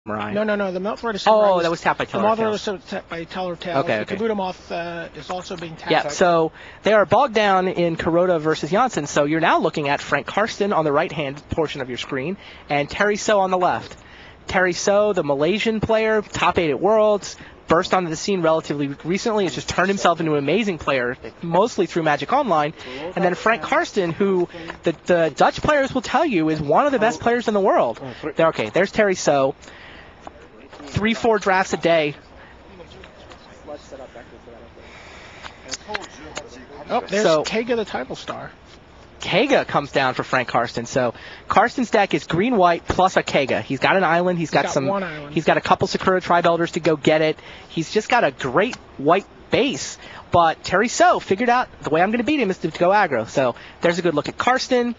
Samurai. No. The Meltwater Samurai. Oh, that was tapped by Teller Tails. The Meltwater was tapped by Teller Tails. Okay. The Kabuto Moth is also being tapped. Yeah, so they are bogged down in Kuroda versus Jonsson. So you're now looking at Frank Karsten on the right-hand portion of your screen and Terry So on the left. Terry So, the Malaysian player, top 8 at Worlds, burst onto the scene relatively recently, has just turned himself into an amazing player, mostly through Magic Online. And then Frank Karsten, who the Dutch players will tell you is one of the best players in the world. Okay, there's Terry So. 3-4 drafts a day. Oh, there's Kega, the title star. Kega comes down for Frank Karsten. So Karsten's deck is green-white plus a Kega. He's got an island. He's got one island. He's got a couple Sakura Tribe Elders to go get it. He's just got a great white base. But Terry So figured out the way I'm going to beat him is to go aggro. So there's a good look at Karsten.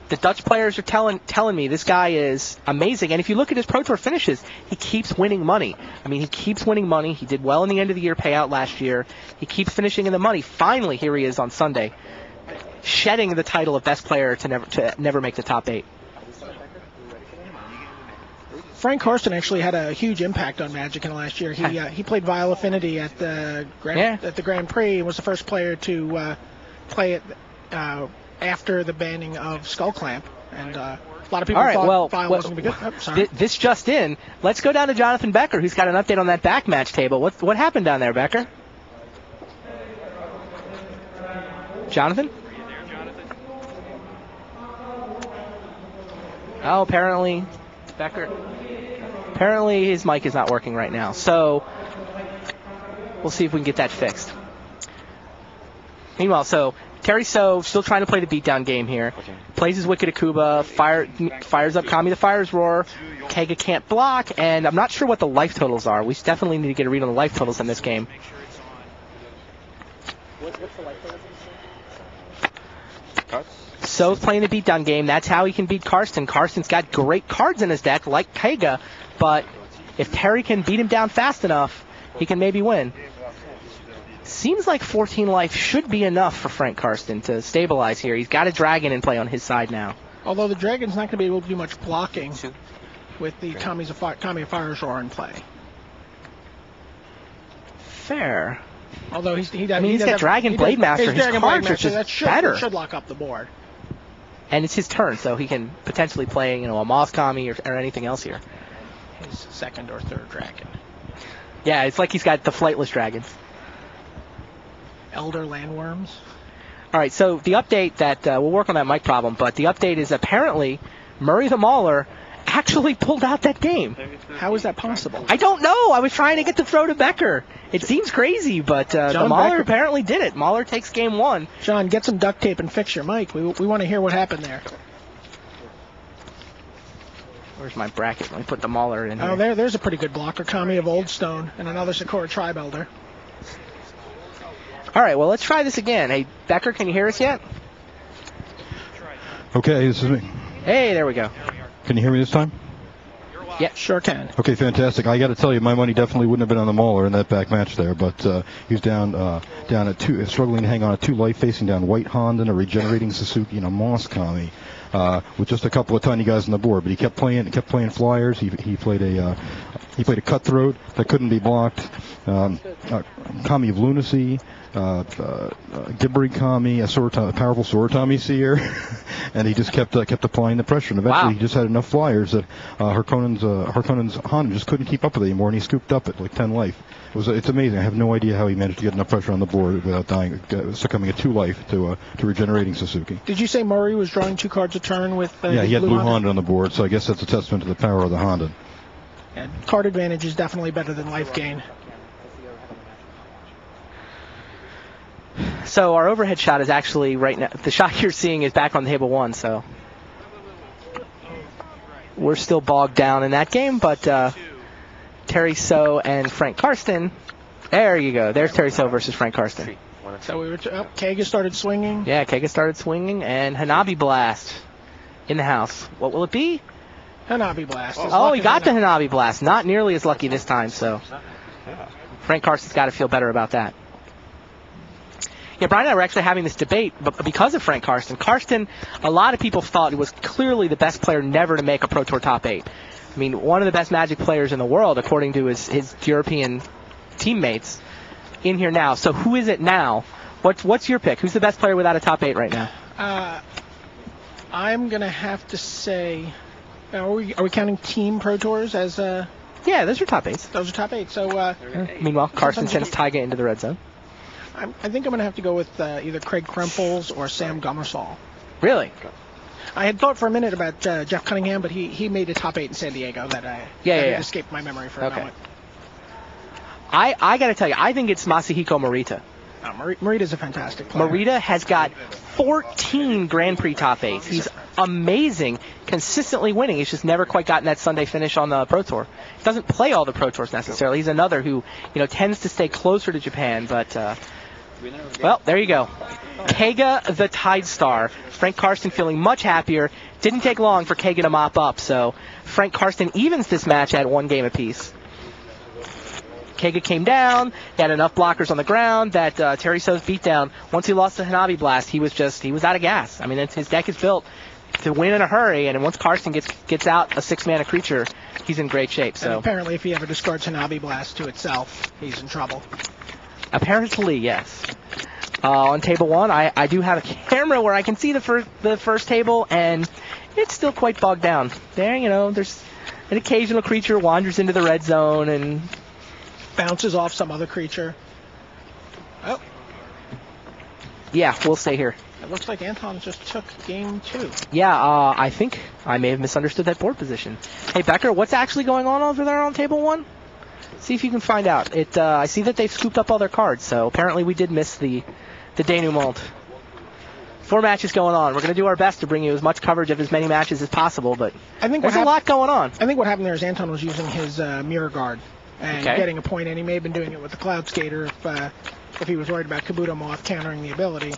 The Dutch players are telling me this guy is amazing. And if you look at his Pro Tour finishes, he keeps winning money. I mean, he keeps winning money. He did well in the end of the year payout last year. He keeps finishing in the money. Finally, here he is on Sunday, shedding the title of best player to never make the top 8. Frank Karsten actually had a huge impact on Magic in the last year. He played Vile Affinity at the Grand Prix and was the first player to play it after the banning of Skull Clamp. And a lot of people thought Vile wasn't going to be good. Oh, sorry. This just in. Let's go down to Jonathan Becker, who's got an update on that back match table. What happened down there, Becker? Jonathan? Oh, apparently his mic is not working right now. So we'll see if we can get that fixed. Meanwhile, Terry So still trying to play the beatdown game here. Plays his Wicked Akuba, fires up Kami the Fire's Roar. Kega can't block, and I'm not sure what the life totals are. We definitely need to get a read on the life totals in this game. What's the life totals? So's playing the beatdown game. That's how he can beat Karsten. Karsten's got great cards in his deck, like Kega, but if Terry can beat him down fast enough, he can maybe win. Seems like 14 life should be enough for Frank Karsten to stabilize here. He's got a dragon in play on his side now. Although the dragon's not going to be able to do much blocking with the Kami of Fire's Roar in play. Fair. Although he's got Dragon Blade Master. His cards are just better. That should lock up the board. And it's his turn, so he can potentially play, a Moth Kami or anything else here. His second or third dragon. Yeah, it's like he's got the flightless dragons. Elder Landworms. All right, so the update that we'll work on that mic problem, but the update is apparently Murray the Mauler actually pulled out that game. How is that possible? I don't know. I was trying to get the throw to Becker. It seems crazy, but the Mauler apparently did it. Mauler takes game 1. John, get some duct tape and fix your mic. We want to hear what happened there. Where's my bracket? Let me put the Mauler in here. Oh, there's a pretty good blocker. Kami of Old Stone and another Sakura Tribe Elder. All right, well, let's try this again. Hey, Becker, can you hear us yet? Okay, this is me. Hey, there we go. Can you hear me this time? Yeah, sure can. Okay, fantastic. I got to tell you, my money definitely wouldn't have been on the Mauler in that back match there, but he was down at 2, struggling to hang on at 2 life, facing down White Honda, a regenerating Suzuki, and a Moss Kami, with just a couple of tiny guys on the board. But he kept playing flyers. He played a Cutthroat that couldn't be blocked. Kami of Lunacy. Gibbery Kami, a powerful Sorotami Seer, and he just kept applying the pressure. And eventually, he just had enough flyers that Harkonnen's Honda just couldn't keep up with it anymore, and he scooped up at like 10 life. It's amazing. I have no idea how he managed to get enough pressure on the board without succumbing at 2 life to regenerating Suzuki. Did you say Murray was drawing 2 cards a turn with? Yeah, he had Blue Honda on the board, so I guess that's a testament to the power of the Honda. And card advantage is definitely better than life gain. So our overhead shot is actually right now. The shot you're seeing is back on table 1, so we're still bogged down in that game. But Terry So and Frank Karsten. There you go. There's Terry So versus Frank Karsten. So Kega started swinging. Yeah, Kega started swinging, and Hanabi Blast in the house. What will it be? Hanabi Blast. Oh, he got the Hanabi Blast. Not nearly as lucky this time. So Frank Karsten's got to feel better about that. Yeah, Brian and I were actually having this debate but because of Frank Karsten. Karsten, a lot of people thought he was clearly the best player never to make a Pro Tour top 8. I mean, one of the best Magic players in the world, according to his European teammates, in here now. So who is it now? What's your pick? Who's the best player without a top 8 right now? I'm going to have to say, are we counting Team Pro Tours as... Yeah, those are top 8s. Those are top 8. So, meanwhile, Karsten sends Taiga into the red zone. I think I'm going to have to go with either Craig Krempels or Sam Gummersall. Really? I had thought for a minute about Jeff Cunningham, but he made a top 8 in San Diego that escaped my memory for a moment. I got to tell you, I think it's Masahiko Morita. Morita's a fantastic player. Morita has got 14 Grand Prix top 8s. He's amazing, consistently winning. He's just never quite gotten that Sunday finish on the Pro Tour. He doesn't play all the Pro Tours necessarily. He's another who, tends to stay closer to Japan. But, well, there you go. Keiga the Tide Star. Frank Karsten feeling much happier. Didn't take long for Keiga to mop up, so Frank Karsten evens this match at 1 game apiece. Keiga came down. He had enough blockers on the ground that Terry So's beatdown, once he lost the Hanabi Blast, he was out of gas. I mean, his deck is built to win in a hurry, and once Karsten gets out a 6-mana creature, he's in great shape. So and apparently, if he ever discards Hanabi Blast to itself, he's in trouble. Apparently, yes. On table 1, I do have a camera where I can see the first table, and it's still quite bogged down. There, there's an occasional creature wanders into the red zone and bounces off some other creature. Oh. Yeah, we'll stay here. It looks like Anton just took game 2. Yeah, I think I may have misunderstood that board position. Hey, Becker, what's actually going on over there on table 1? See if you can find out. I see that they've scooped up all their cards, so apparently we did miss the denouement. 4 matches going on. We're going to do our best to bring you as much coverage of as many matches as possible, but there's a lot going on. I think what happened there is Anton was using his Mirror Guard and getting a point, and he may have been doing it with the Cloud Skater if he was worried about Kabuto Moth countering the ability.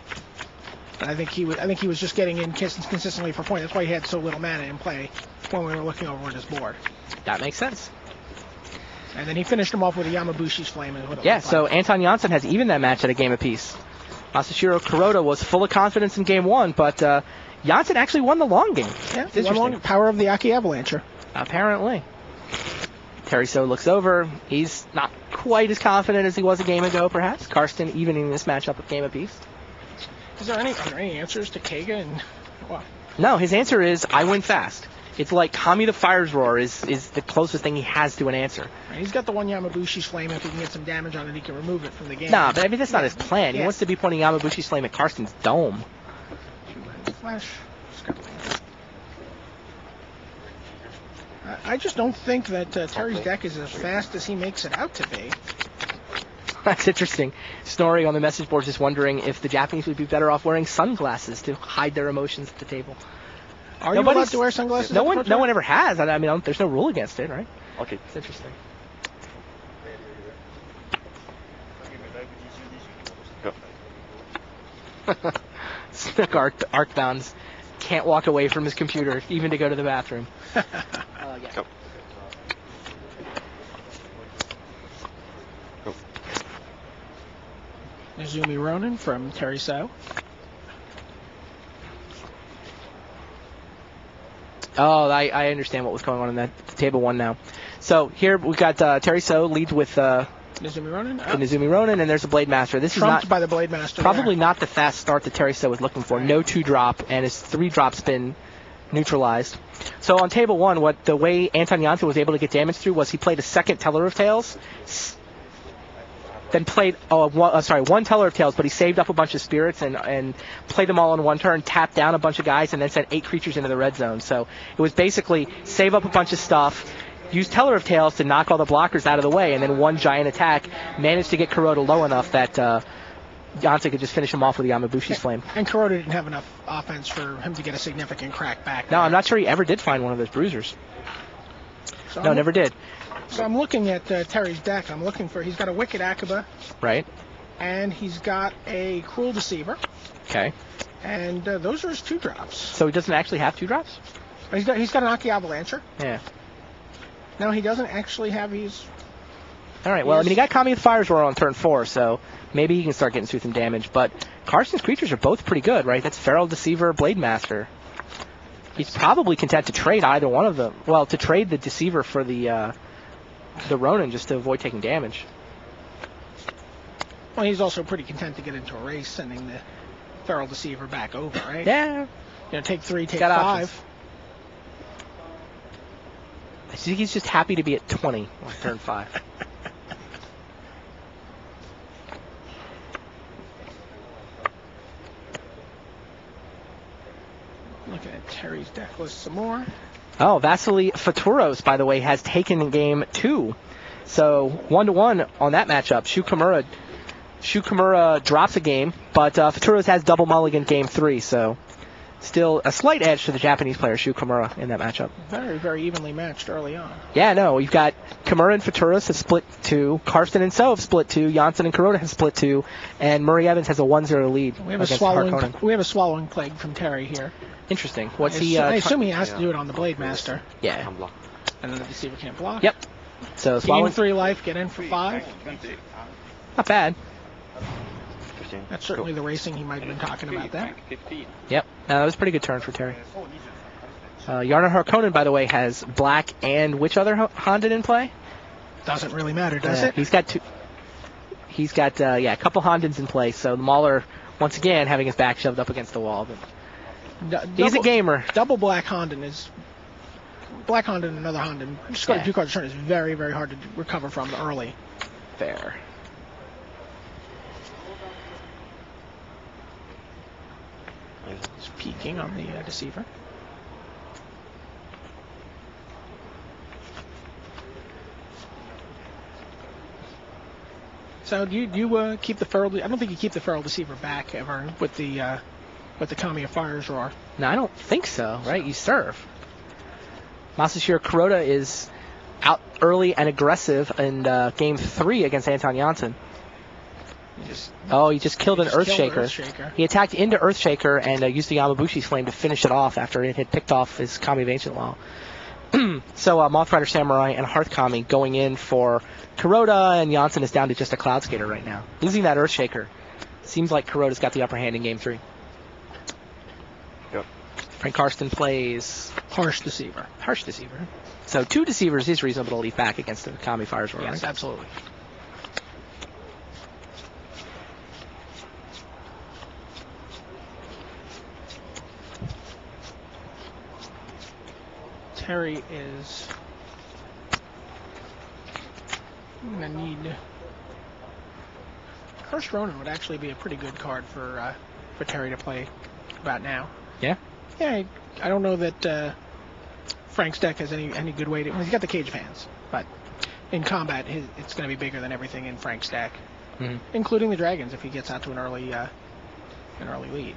But I think he was just getting in consistently for point. That's why he had so little mana in play when we were looking over at his board. That makes sense. And then he finished him off with a Yamabushi's Flame. So Anton Jonsson has even that match at a game apiece. Masashiro Kuroda was full of confidence in game 1, but Jonsson actually won the long game. Yeah, won long. Power of the Aki Avalancher. Apparently. Terry So looks over. He's not quite as confident as he was a game ago, perhaps. Karsten evening this matchup of game apiece. Are there any answers to Keiga? No, his answer is, I win fast. It's like Kami the Fire's Roar is the closest thing he has to an answer. He's got the one Yamabushi's Flame. If he can get some damage on it, he can remove it from the game. Nah, but I mean, that's not his plan. He wants to be pointing Yamabushi's Flame at Karsten's dome. Flash. I just don't think that Terry's deck is as fast as he makes it out to be. That's interesting. Snorri on the message board just wondering if the Japanese would be better off wearing sunglasses to hide their emotions at the table. Are you allowed to wear sunglasses? No one ever has. I mean, there's no rule against it, right? Okay. It's interesting. Snook Arcbounds can't walk away from his computer, even to go to the bathroom. Yeah. Go. Go. Izumi Ronin from Terry So. Oh, I understand what was going on in that table 1 now. So here we've got Terry So leads with Izumi Ronin. Izumi Ronin, and there's a Blade Master. This Trumped is not by the Blade Master. Probably not the fast start that Terry So was looking for. No 2-drop, and his 3-drop's been neutralized. So on table 1, the way Anton Jonsson was able to get damage through was he played a second Teller of Tales, then played one Teller of Tales, but he saved up a bunch of spirits and played them all in one turn, tapped down a bunch of guys, and then sent 8 creatures into the red zone. So it was basically save up a bunch of stuff, use Teller of Tales to knock all the blockers out of the way, and then one giant attack, managed to get Kuroda low enough that Jonsson could just finish him off with the Yamabushi's Flame. And Kuroda didn't have enough offense for him to get a significant crack back. No, I'm not sure he ever did find one of those bruisers. No, never did. So I'm looking at Terry's deck. I'm looking for, he's got a Wicked Akiba. Right. And he's got a Cruel Deceiver. Okay. And those are his 2-drops. So he doesn't actually have 2-drops? He's got an Aki Avalancher. Yeah. No, he doesn't actually have these. All right, well, I mean, he got Kami the Fire's Roar on turn 4, so maybe he can start getting through some damage. But Karsten's creatures are both pretty good, right? That's Feral Deceiver, Blade Master. He's probably content to trade either one of them. Well, to trade the Deceiver for the Ronin just to avoid taking damage. Well, he's also pretty content to get into a race, sending the Feral Deceiver back over, right? Yeah. Take 3, take Got 5. Options. I think he's just happy to be at 20 on turn 5. Looking at Terry's deck list some more. Oh, Vasily Faturos, by the way, has taken game 2. So 1-1 on that matchup. Shu Kimura drops a game, but Faturos has double mulligan game 3, so still a slight edge to the Japanese player, Shu Kimura, in that matchup. Very, very evenly matched early on. Yeah, no, we've got Kimura and Faturos have split 2, Karsten and So have split 2, Jonsson and Kuroda have split 2, and Murray Evans has a 1-0 lead against Harkonnen. We have a swallowing plague from Terry here. Interesting. I assume he has to do it on the Blade Master. Yeah. And then the Deceiver can't block. Yep. So Gain 3 life, get in for 5. Not bad. That's certainly the racing he might have been talking about there. Yep. That was a pretty good turn for Terry. Yarna Harkonnen, by the way, has black and which other Honden in play? Doesn't really matter, does it? He's got two. He's got a couple Hondens in play. So the Mauler, once again, having his back shoved up against the wall. But he's a gamer. Double black Honden is... Black Honden and another Honden. Scoring 2 cards a turn is very, very hard to recover from early. Fair. Just peeking on the Deceiver. So do you keep the Feral? I don't think you keep the Feral Deceiver back ever with the Kamiya Fire's Roar. No, I don't think so. Right? You serve. Masashiro Kuroda is out early and aggressive in game 3 against Anton Jonsson. He just killed an Earthshaker. He attacked into Earthshaker and used the Yamabushi's Flame to finish it off after it had picked off his Kami of Ancient Law. So Moth Rider Samurai and Hearth Kami going in for Kuroda, and Jonsson is down to just a Cloud Skater right now. Losing that Earthshaker. Seems like Kuroda's got the upper hand in game 3. Yep. Frank Karsten plays Harsh Deceiver. Harsh Deceiver. So 2 Deceivers is reasonable to leave back against the Kami Fire's Roar. Yes, right? absolutely. Terry is going to need... Cursed Ronin would actually be a pretty good card for Terry to play about now. Yeah? Yeah, I don't know that Frank's deck has any good way to... Well, he's got the Cage of Hands, but in combat, it's going to be bigger than everything in Frank's deck, including the Dragons if he gets out to an early lead.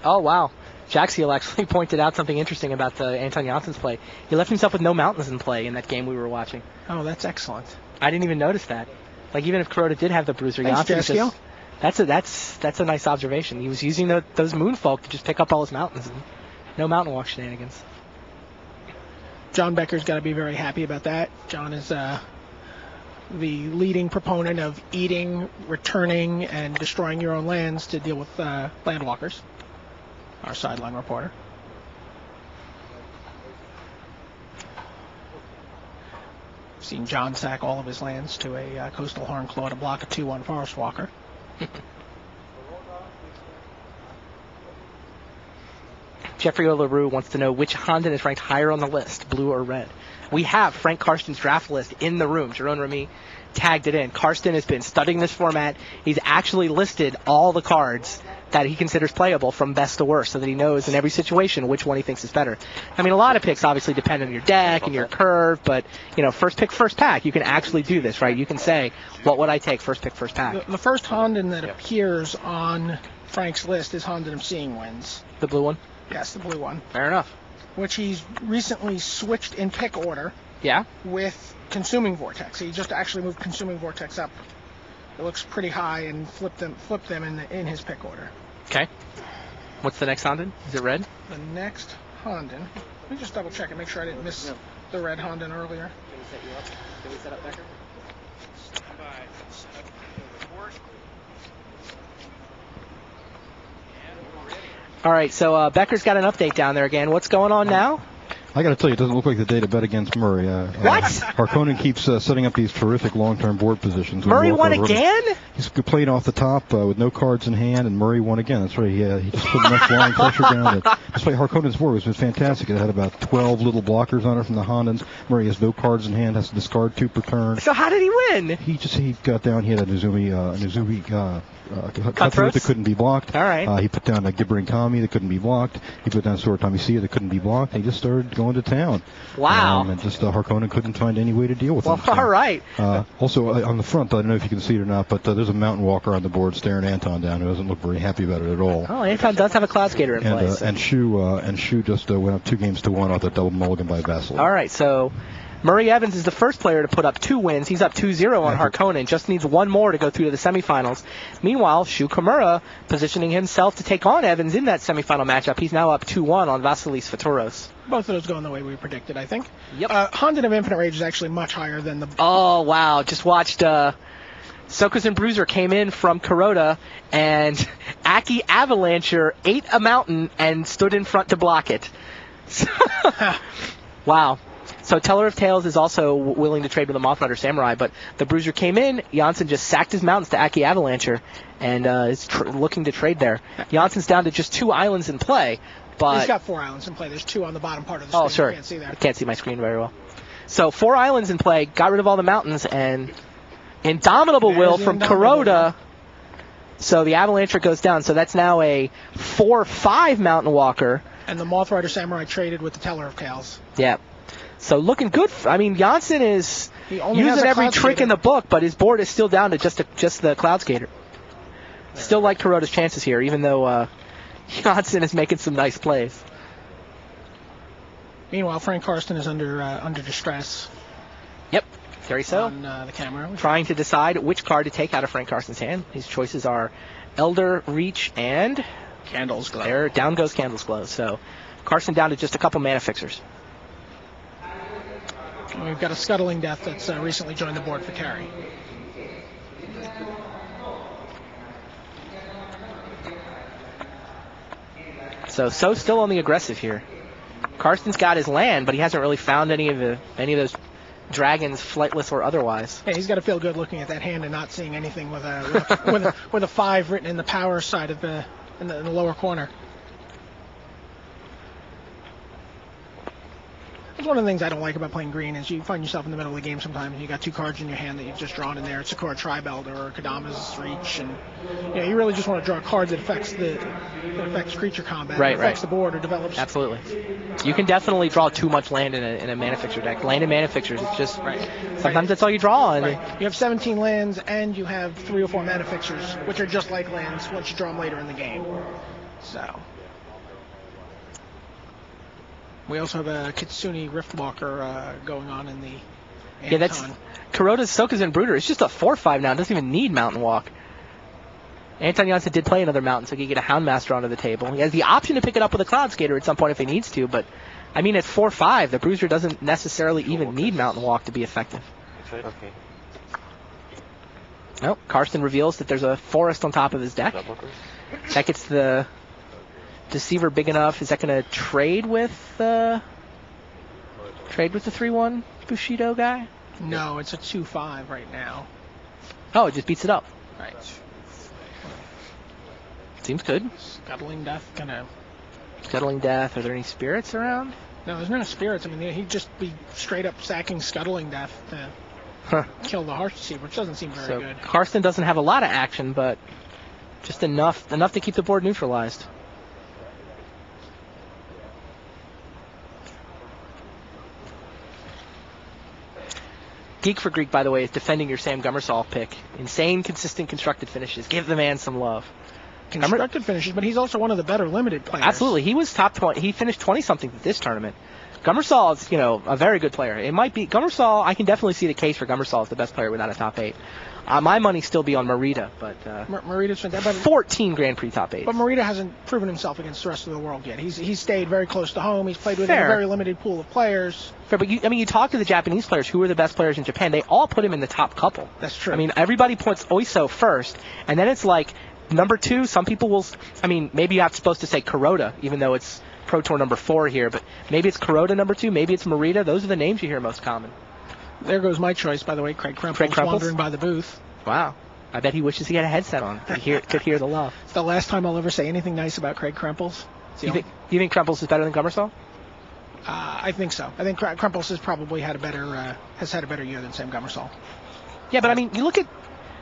Oh, wow. Jaxiel actually pointed out something interesting about the Anton Jansson's play. He left himself with no mountains in play in that game we were watching. Oh, that's excellent. I didn't even notice that. Like, even if Kuroda did have the Bruiser, Thanks, Jonsson that's a nice observation. He was using those Moonfolk to just pick up all his mountains. And no Mountain Walk shenanigans. John Becker's got to be very happy about that. John is the leading proponent of eating, returning, and destroying your own lands to deal with landwalkers. Our sideline reporter. I've seen John sack all of his lands to a Coastal Hornclaw to block a 2/1 Forest Walker. Jeffrey O'LaRue wants to know which Honden is ranked higher on the list, blue or red. We have Frank Karsten's draft list in the room. Jerome Remy tagged it in. Karsten has been studying this format. He's actually listed all the cards that he considers playable from best to worst so that he knows in every situation which one he thinks is better. I mean, a lot of picks obviously depend on your deck and your curve, but, first pick, first pack, you can actually do this, right? You can say, what would I take first pick, first pack? The first Honden that appears on Frank's list is Honden of Seeing Winds. The blue one? Yes, the blue one. Fair enough. Which he's recently switched in pick order. Yeah? With Consuming Vortex. He just actually moved Consuming Vortex up. It looks pretty high and flipped them in his pick order. Okay. What's the next Honden? Is it red? The next Honden. Let me just double check and make sure I didn't miss the red Honden earlier. Can we set you up? Can we set up Becker? All right, so Becker's got an update down there again. What's going on now? I got to tell you, it doesn't look like the day to bet against Murray. What? Harkonnen keeps setting up these terrific long-term board positions. Murray won again? He's playing off the top with no cards in hand, and Murray won again. That's right. He just put enough flying pressure down. Despite Harkonnen's board was fantastic. It had about 12 little blockers on it from the Hondens. Murray has no cards in hand, has to discard 2 per turn. So how did he win? He got down. He had a Nizumi cutthroat that couldn't be blocked. All right. He put down a Gibbering Kami that couldn't be blocked. He put down Sword Tamisiya that couldn't be blocked. He just started going to town. Wow. And just Harkonnen couldn't find any way to deal with him. Well, all right. Also, on the front, I don't know if you can see it or not, but there's a Mountain Walker on the board staring Anton down, who doesn't look very happy about it at all. Oh, Anton does have a Cloud Skater in place. And Shu just went up 2 games to 1 off that double mulligan by Vassal. All right, so Murray Evans is the first player to put up 2 wins. He's up 2-0 on Harkonnen. Just needs 1 more to go through to the semifinals. Meanwhile, Shu Kimura positioning himself to take on Evans in that semifinal matchup. He's now up 2-1 on Vasilis Fatoros. Both of those going the way we predicted, I think. Yep. Honden of Infinite Rage is actually much higher than the... Oh, wow. Just watched... Sokas and Bruiser came in from Kuroda, and Aki Avalancher ate a mountain and stood in front to block it. Wow. So Teller of Tales is also willing to trade with the Moth Rider Samurai, but the Bruiser came in. Jonsson just sacked his mountains to Aki Avalancher, and is looking to trade there. Jonsson's down to just 2 islands in play, but... He's got 4 islands in play. There's 2 on the bottom part of the screen. Oh, sure. You can't see there. I can't see my screen very well. So 4 islands in play, got rid of all the mountains, and Indomitable Will from Kuroda. So the Avalancher goes down. So that's now a 4-5 Mountain Walker. And the Moth Rider Samurai traded with the Teller of Tales. Yeah. So looking good. Jonsson is using every trick in the book, but his board is still down to just the Cloud Skater. Still like Kuroda's chances here, even though Jonsson is making some nice plays. Meanwhile, Frank Karsten is under distress. Yep, very so. On the camera. Trying to decide which card to take out of Frank Karsten's hand. His choices are Elder, Reach, and Candle's Glow. There, down goes Candle's Glow. So Karsten down to just a couple mana fixers. We've got a Scuttling Death that's recently joined the board for carry. So still on the aggressive here. Karsten's got his land, but he hasn't really found any of those dragons, flightless or otherwise. Yeah, he's got to feel good looking at that hand and not seeing anything with a 5 written in the power side of in the lower corner. That's one of the things I don't like about playing green is you find yourself in the middle of the game sometimes. You got 2 cards in your hand that you've just drawn in there. It's Sakura Tribelder or Kadama's Reach, and you really just want to draw cards that affects creature combat, affects the board, or develops. Absolutely. You can definitely draw too much land in a mana fixture deck. Land and mana fixtures, it's just sometimes that's all you draw. And you have 17 lands and you have 3 or 4 mana fixtures, which are just like lands once you draw them later in the game. So. We also have a Kitsune Riftwalker going on in the Anton. Yeah, that's Kuroda's Sokas and Brooder. It's just a 4/5 now. It doesn't even need Mountain Walk. Anton Jonsson did play another mountain, so he could get a Houndmaster onto the table. He has the option to pick it up with a Cloud Skater at some point if he needs to, but at 4/5, the Bruiser doesn't necessarily even need Mountain Walk to be effective. Okay. Nope. Karsten reveals that there's a forest on top of his deck. That gets the Deceiver big enough. Is that going to trade with the 3/1 Bushido guy? No, it's a 2/5 right now. Oh, it just beats it up. Right. Seems good. Scuttling Death gonna. Scuttling Death. Are there any spirits around? No, there's no spirits. He'd just be straight up sacking Scuttling Death to kill the Harsh Deceiver, which doesn't seem very good. Karsten doesn't have a lot of action, but just enough to keep the board neutralized. Geek for Greek, by the way, is defending your Sam Gummersall pick. Insane, consistent, constructed finishes. Give the man some love. Constructed finishes, but he's also one of the better limited players. Absolutely. He was top 20. He finished 20-something at this tournament. Gummersall is, a very good player. It might be Gummersall. I can definitely see the case for Gummersall as the best player without a top 8. My money still be on Marita, but Marita's fantastic. 14 Grand Prix top 8. But Marita hasn't proven himself against the rest of the world yet. He's stayed very close to home. He's played within a very limited pool of players. Fair, but you talk to the Japanese players who are the best players in Japan. They all put him in the top couple. That's true. Everybody puts Oiso first, and then it's like number 2, some people will, I mean, maybe you're not supposed to say Kuroda, even though it's Pro Tour number 4 here, but maybe it's Kuroda number 2, maybe it's Morita. Those are the names you hear most common. There goes my choice, by the way. Craig Krempel's wandering by the booth. Wow. I bet he wishes he had a headset on. Could hear the love. It's the last time I'll ever say anything nice about Craig Krempels. You think Krempels is better than Gummersall? I think so. I think Krempels has probably had a better year than Sam Gummersall. Yeah, but I mean, you look at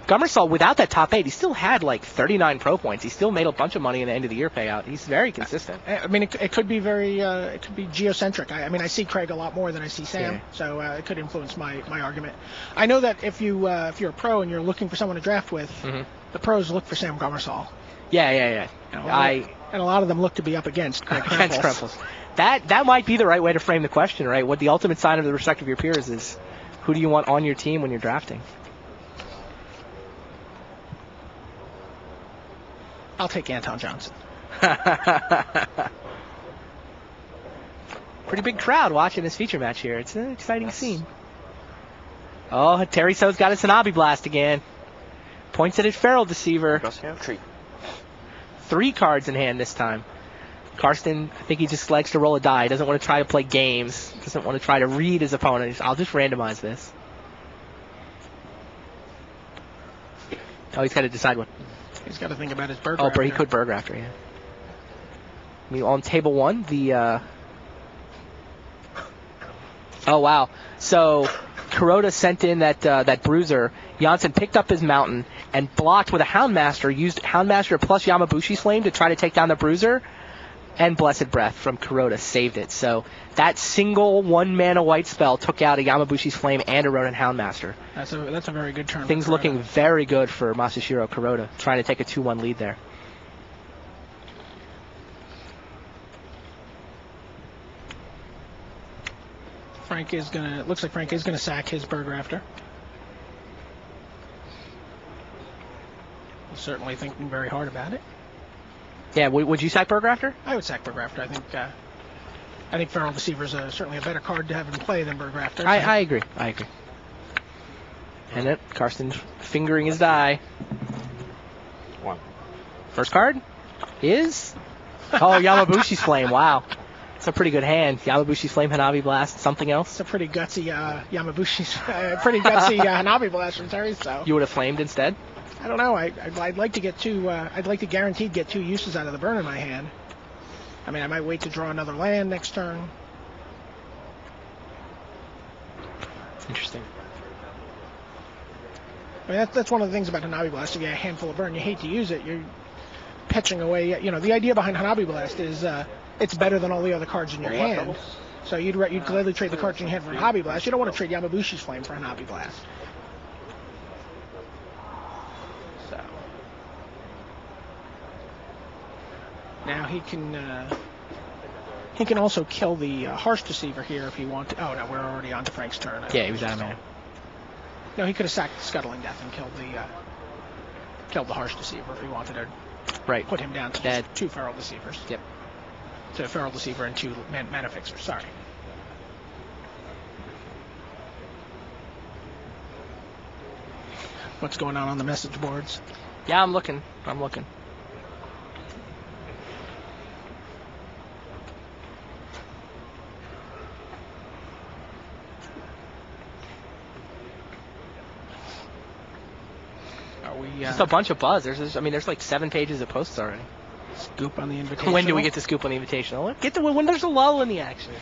Gummersall without that top 8, he still had like 39 pro points. He still made a bunch of money in the end of the year payout. He's very consistent. I mean, it could be it could be geocentric. I mean, I see Craig a lot more than I see Sam, so it could influence my argument. I know that if you're a pro and you're looking for someone to draft with, the pros look for Sam Gummersall. Yeah. And a lot of them look to be up against Craig Krempels. That might be the right way to frame the question, right? What the ultimate sign of the respect of your peers is, who do you want on your team when you're drafting? I'll take Anton Jonsson. Pretty big crowd watching this feature match here. It's an exciting scene. Oh, Terry So's got his Hanabi Blast again. Points at his Feral Deceiver. 3 cards in hand this time. Karsten, I think he just likes to roll a die. He doesn't want to try to play games. Doesn't want to try to read his opponent. I'll just randomize this. Oh, he's got to decide what. He's got to think about his Burg. Oh, but he could Burg Rafter, yeah. I mean, on table 1, the. Oh wow! So Kuroda sent in that bruiser. Jonsson picked up his mountain and blocked with a Houndmaster. Used Houndmaster plus Yamabushi's Flame to try to take down the bruiser. And Blessed Breath from Kuroda saved it. So that single 1-mana white spell took out a Yamabushi's Flame and a Ronin Houndmaster. That's a very good turn. Things looking very good for Masashiro Kuroda, trying to take a 2-1 lead there. Looks like Frank is gonna sack his Burg Rafter. He's certainly thinking very hard about it. Yeah, would you sack Burg Rafter? I would sack Burg Rafter. I think Feral Deceiver is certainly a better card to have in play than Burg Rafter. So. I agree. And it, Karsten's fingering his die. 1. First card is Yamabushi's Flame. Wow. It's a pretty good hand. Yamabushi's Flame, Hanabi Blast, something else? It's a pretty gutsy Hanabi Blast from Terry, so. You would have flamed instead? I don't know. I'd like to get 2. I'd like to guaranteed get 2 uses out of the burn in my hand. I mean, I might wait to draw another land next turn. Interesting. I mean, that's one of the things about Hanabi Blast. If you have a handful of burn, you hate to use it. You're pitching away. You know, the idea behind Hanabi Blast is it's better than all the other cards in your hand. So you'd gladly trade the cards in your hand for Hanabi Blast. You don't want to trade Yamabushi's Flame for Hanabi Blast. Now he can also kill the Harsh Deceiver here if he wants to. Oh no, we're already on to Frank's turn. Yeah, he was out of mana. No, he could have sacked Scuttling Death and killed the Harsh Deceiver if he wanted to. Right. Put him down to 2 Feral Deceivers. Yep. To Feral Deceiver and 2 Mana Fixers. Sorry. What's going on the message boards? Yeah, I'm looking. Just a bunch of buzz. There's like 7 pages of posts already. Scoop on the invitation. When do we get to scoop on the invitational? When there's a lull in the action.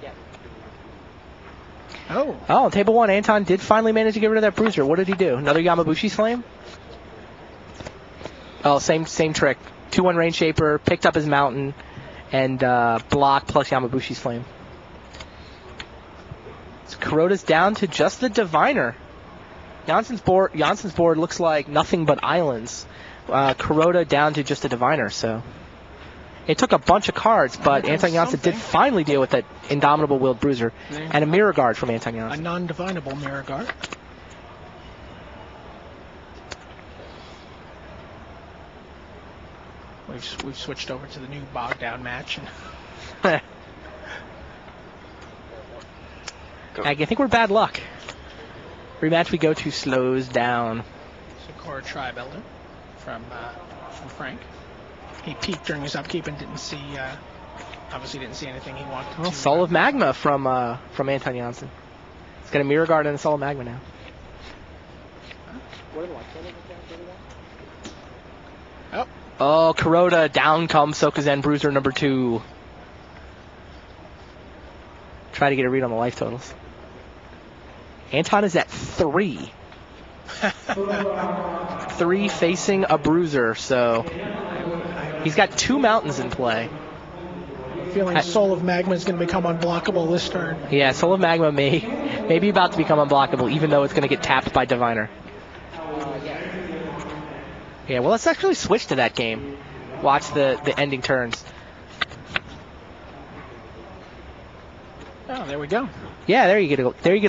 Yeah. Oh, table 1, Anton did finally manage to get rid of that bruiser. What did he do? Another Yamabushi's Flame? Oh, same trick. 2-1 Rain Shaper, picked up his mountain, and block plus Yamabushi's Flame. So Kuroda's down to just the Diviner. Jonsson's board looks like nothing but islands. Kuroda down to just a Diviner, so it took a bunch of cards, but Anton Jonsson did finally deal with that Indomitable Willed Bruiser and a Mirror Guard from Anton Jonsson. A non-divinable Mirror Guard. We've switched over to the new Bog Down match. I think we're bad luck. Rematch we go to slows down. Sakura Tribe Elder. from Frank. He peeked during his upkeep and didn't see, obviously didn't see anything he wanted to. Soul of Magma from Anton Jonsson. He's got a Mirror Guard and a Soul of Magma now. Oh, Kuroda, down comes Sokazen Bruiser number 2. Try to get a read on the life totals. Anton is at 3. 3 facing a Bruiser, so he's got 2 mountains in play. Feeling Soul of Magma is going to become unblockable this turn. Yeah, Soul of Magma may be about to become unblockable, even though it's going to get tapped by Diviner. Yeah, well, let's actually switch to that game. Watch the ending turns. Oh, there we go. Yeah, there you get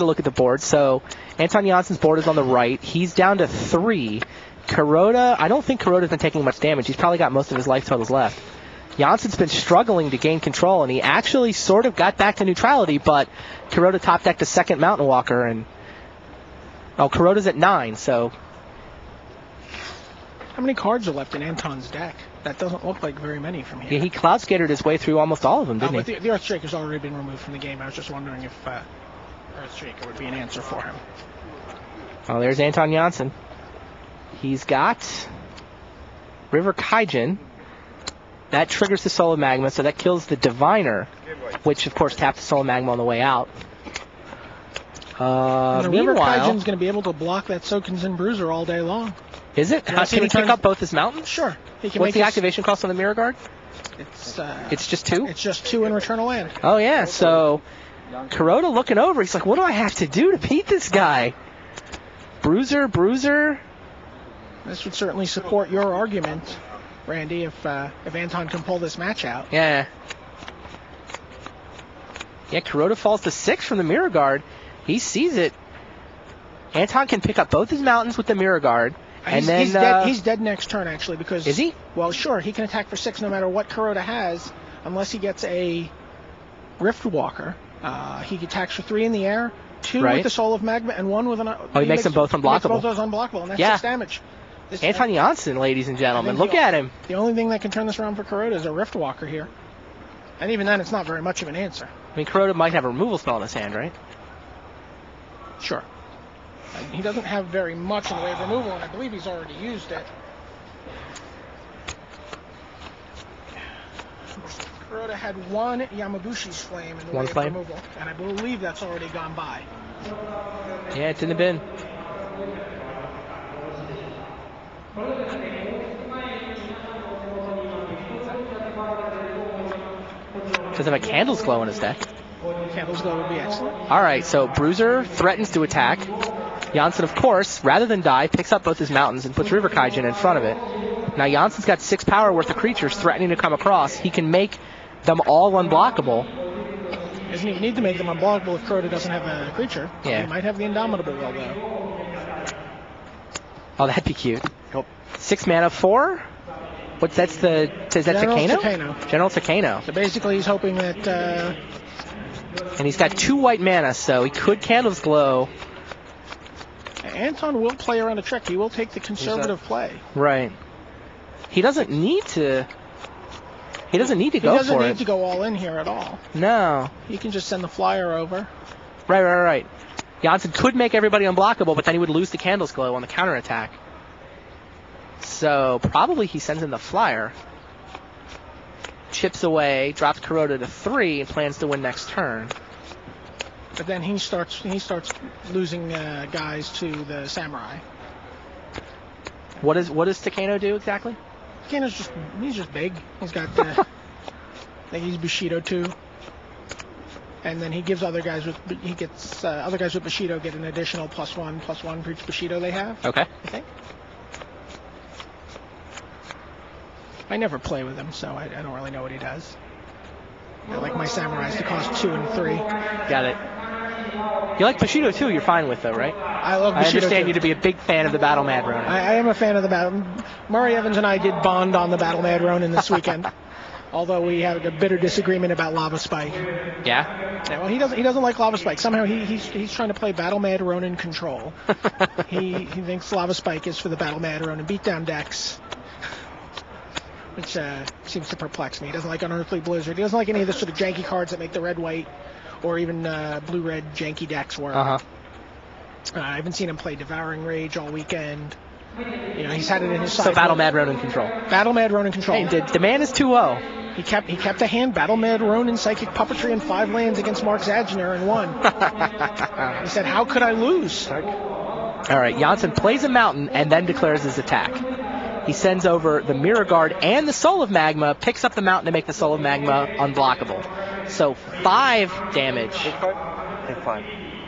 a look at the board. So Anton Jonsson's board is on the right. He's down to 3. Kuroda, I don't think Kuroda's been taking much damage. He's probably got most of his life totals left. Jonsson's been struggling to gain control, and he actually sort of got back to neutrality, but Kuroda top decked a second Mountain Walker, and Kuroda's at 9, so. How many cards are left in Anton's deck? That doesn't look like very many from here. Yeah, he Cloud Skatered his way through almost all of them, didn't he? The Earthshaker's already been removed from the game. I was just wondering if Earthshaker would be an answer for him. Oh, there's Anton Jonsson. He's got River Kaijin. That triggers the Soul of Magma, so that kills the Diviner, which, of course, taps the Soul of Magma on the way out. The River Kaijin's going to be able to block that Sokazen Bruiser all day long. Is it? Can he pick up both his mountains? Sure. What's the activation cost on the Mirror Guard? It's just 2? It's just 2 in return of land. Oh, yeah. So Kuroda looking over. He's like, what do I have to do to beat this guy? Bruiser. This would certainly support your argument, Randy, if Anton can pull this match out. Yeah. Yeah, Kuroda falls to 6 from the Mirror Guard. He sees it. Anton can pick up both his mountains with the Mirror Guard. And he's dead next turn, actually, because... Is he? Well, sure, he can attack for 6 no matter what Kuroda has, unless he gets a Rift Walker. He attacks for 3 in the air, 2 with the Soul of Magma, and 1 with an... he makes them both unblockable. He makes both those unblockable, and that's 6 damage. Anton Jonsson, ladies and gentlemen, look at him. The only thing that can turn this around for Kuroda is a Rift Walker here. And even then, it's not very much of an answer. I mean, Kuroda might have a removal spell in his hand, right? Sure. He doesn't have very much in the way of removal, and I believe he's already used it. Kuroda had 1 Yamabushi's Flame in the way of removal, and I believe that's already gone by. Yeah, it's in the bin. Does have a Candle's Glow in his deck. Candle's Glow would be excellent. All right, so Bruiser threatens to attack. Jonsson, of course, rather than die, picks up both his mountains and puts River Kaijin in front of it. Now Jonsson's got 6 power worth of creatures threatening to come across. He can make them all unblockable. Doesn't even need to make them unblockable if Kuroda doesn't have a creature. Yeah. He might have the Indomitable Will, though. Oh, that'd be cute. 6 mana, 4? Is that Takano? General Takano. So basically he's hoping that... And he's got 2 white mana, so he could Candle's Glow. Anton will play around a trick. He will take the conservative play. Right. He doesn't need to... He doesn't need to go for it. He doesn't need to go all in here at all. No. He can just send the flyer over. Right. Jonsson could make everybody unblockable, but then he would lose the Candle's Glow on the counterattack. So probably he sends in the flyer. Chips away, drops Kuroda to 3, and plans to win next turn. But then he starts losing guys to the Samurai. What does Takano do exactly? Takano's just big. He's got I think he's Bushido too. And then he gives other guys with Bushido get an additional +1/+1 for each Bushido they have. Okay. I think. I never play with him, so I don't really know what he does. I like my Samurais to cost 2 and 3. Got it. You like Bushido too, you're fine with though, right? I love Bushido. I understand too. you to be a big fan of the Battle Mad Ronin. I am a fan of the Battle. Murray Evans and I did bond on the Battle Mad Ronin this weekend. Although we had a bitter disagreement about Lava Spike. Yeah? Well, he doesn't like Lava Spike. Somehow he's trying to play Battle Mad Ronin Control. he thinks Lava Spike is for the Battle Mad Ronin beatdown decks, which seems to perplex me. He doesn't like Unearthly Blizzard. He doesn't like any of the sort of janky cards that make the red-white or even blue-red janky decks work. I haven't seen him play Devouring Rage all weekend. He's had it in his side. So Battle Mad Ronin Control. Battle Mad Ronin Control. Hey, the man is 2-0. He kept a hand, Battle Mad Ronin, Psychic Puppetry, and 5 lands against Mark Zaginer and won. He said, how could I lose? All right, Jonsson plays a mountain and then declares his attack. He sends over the Mirror Guard and the Soul of Magma, picks up the mountain to make the Soul of Magma unblockable. So 5 damage. Take 5.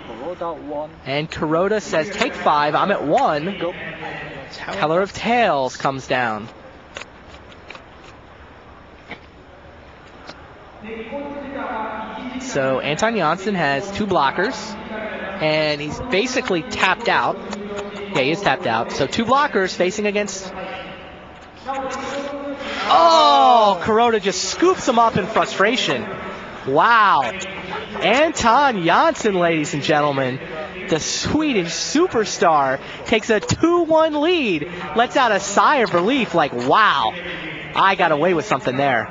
Kuroda 1. And Kuroda says, take 5, I'm at 1. Go. Teller of Tails comes down. So Anton Jonsson has 2 blockers, and he's basically tapped out. Yeah, he is tapped out. So 2 blockers facing against... Oh, Kuroda just scoops him up in frustration. Wow. Anton Jonsson, ladies and gentlemen, the Swedish superstar, takes a 2-1 lead, lets out a sigh of relief like, wow, I got away with something there.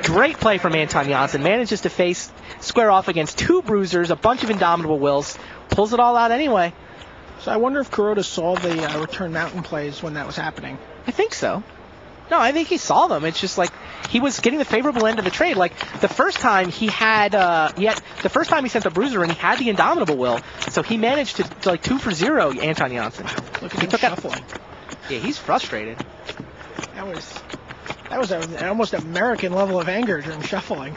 Great play from Anton Jonsson. Manages to square off against 2 bruisers, a bunch of Indomitable Wills, pulls it all out anyway. So I wonder if Kuroda saw the return mountain plays when that was happening. I think so. No, I think he saw them. It's just like he was getting the favorable end of the trade. Like the first time he sent the bruiser and he had the Indomitable Will, so he managed to like 2 for 0. Anton Jonsson. Look at him shuffling. Yeah, he's frustrated. That was an almost American level of anger during shuffling.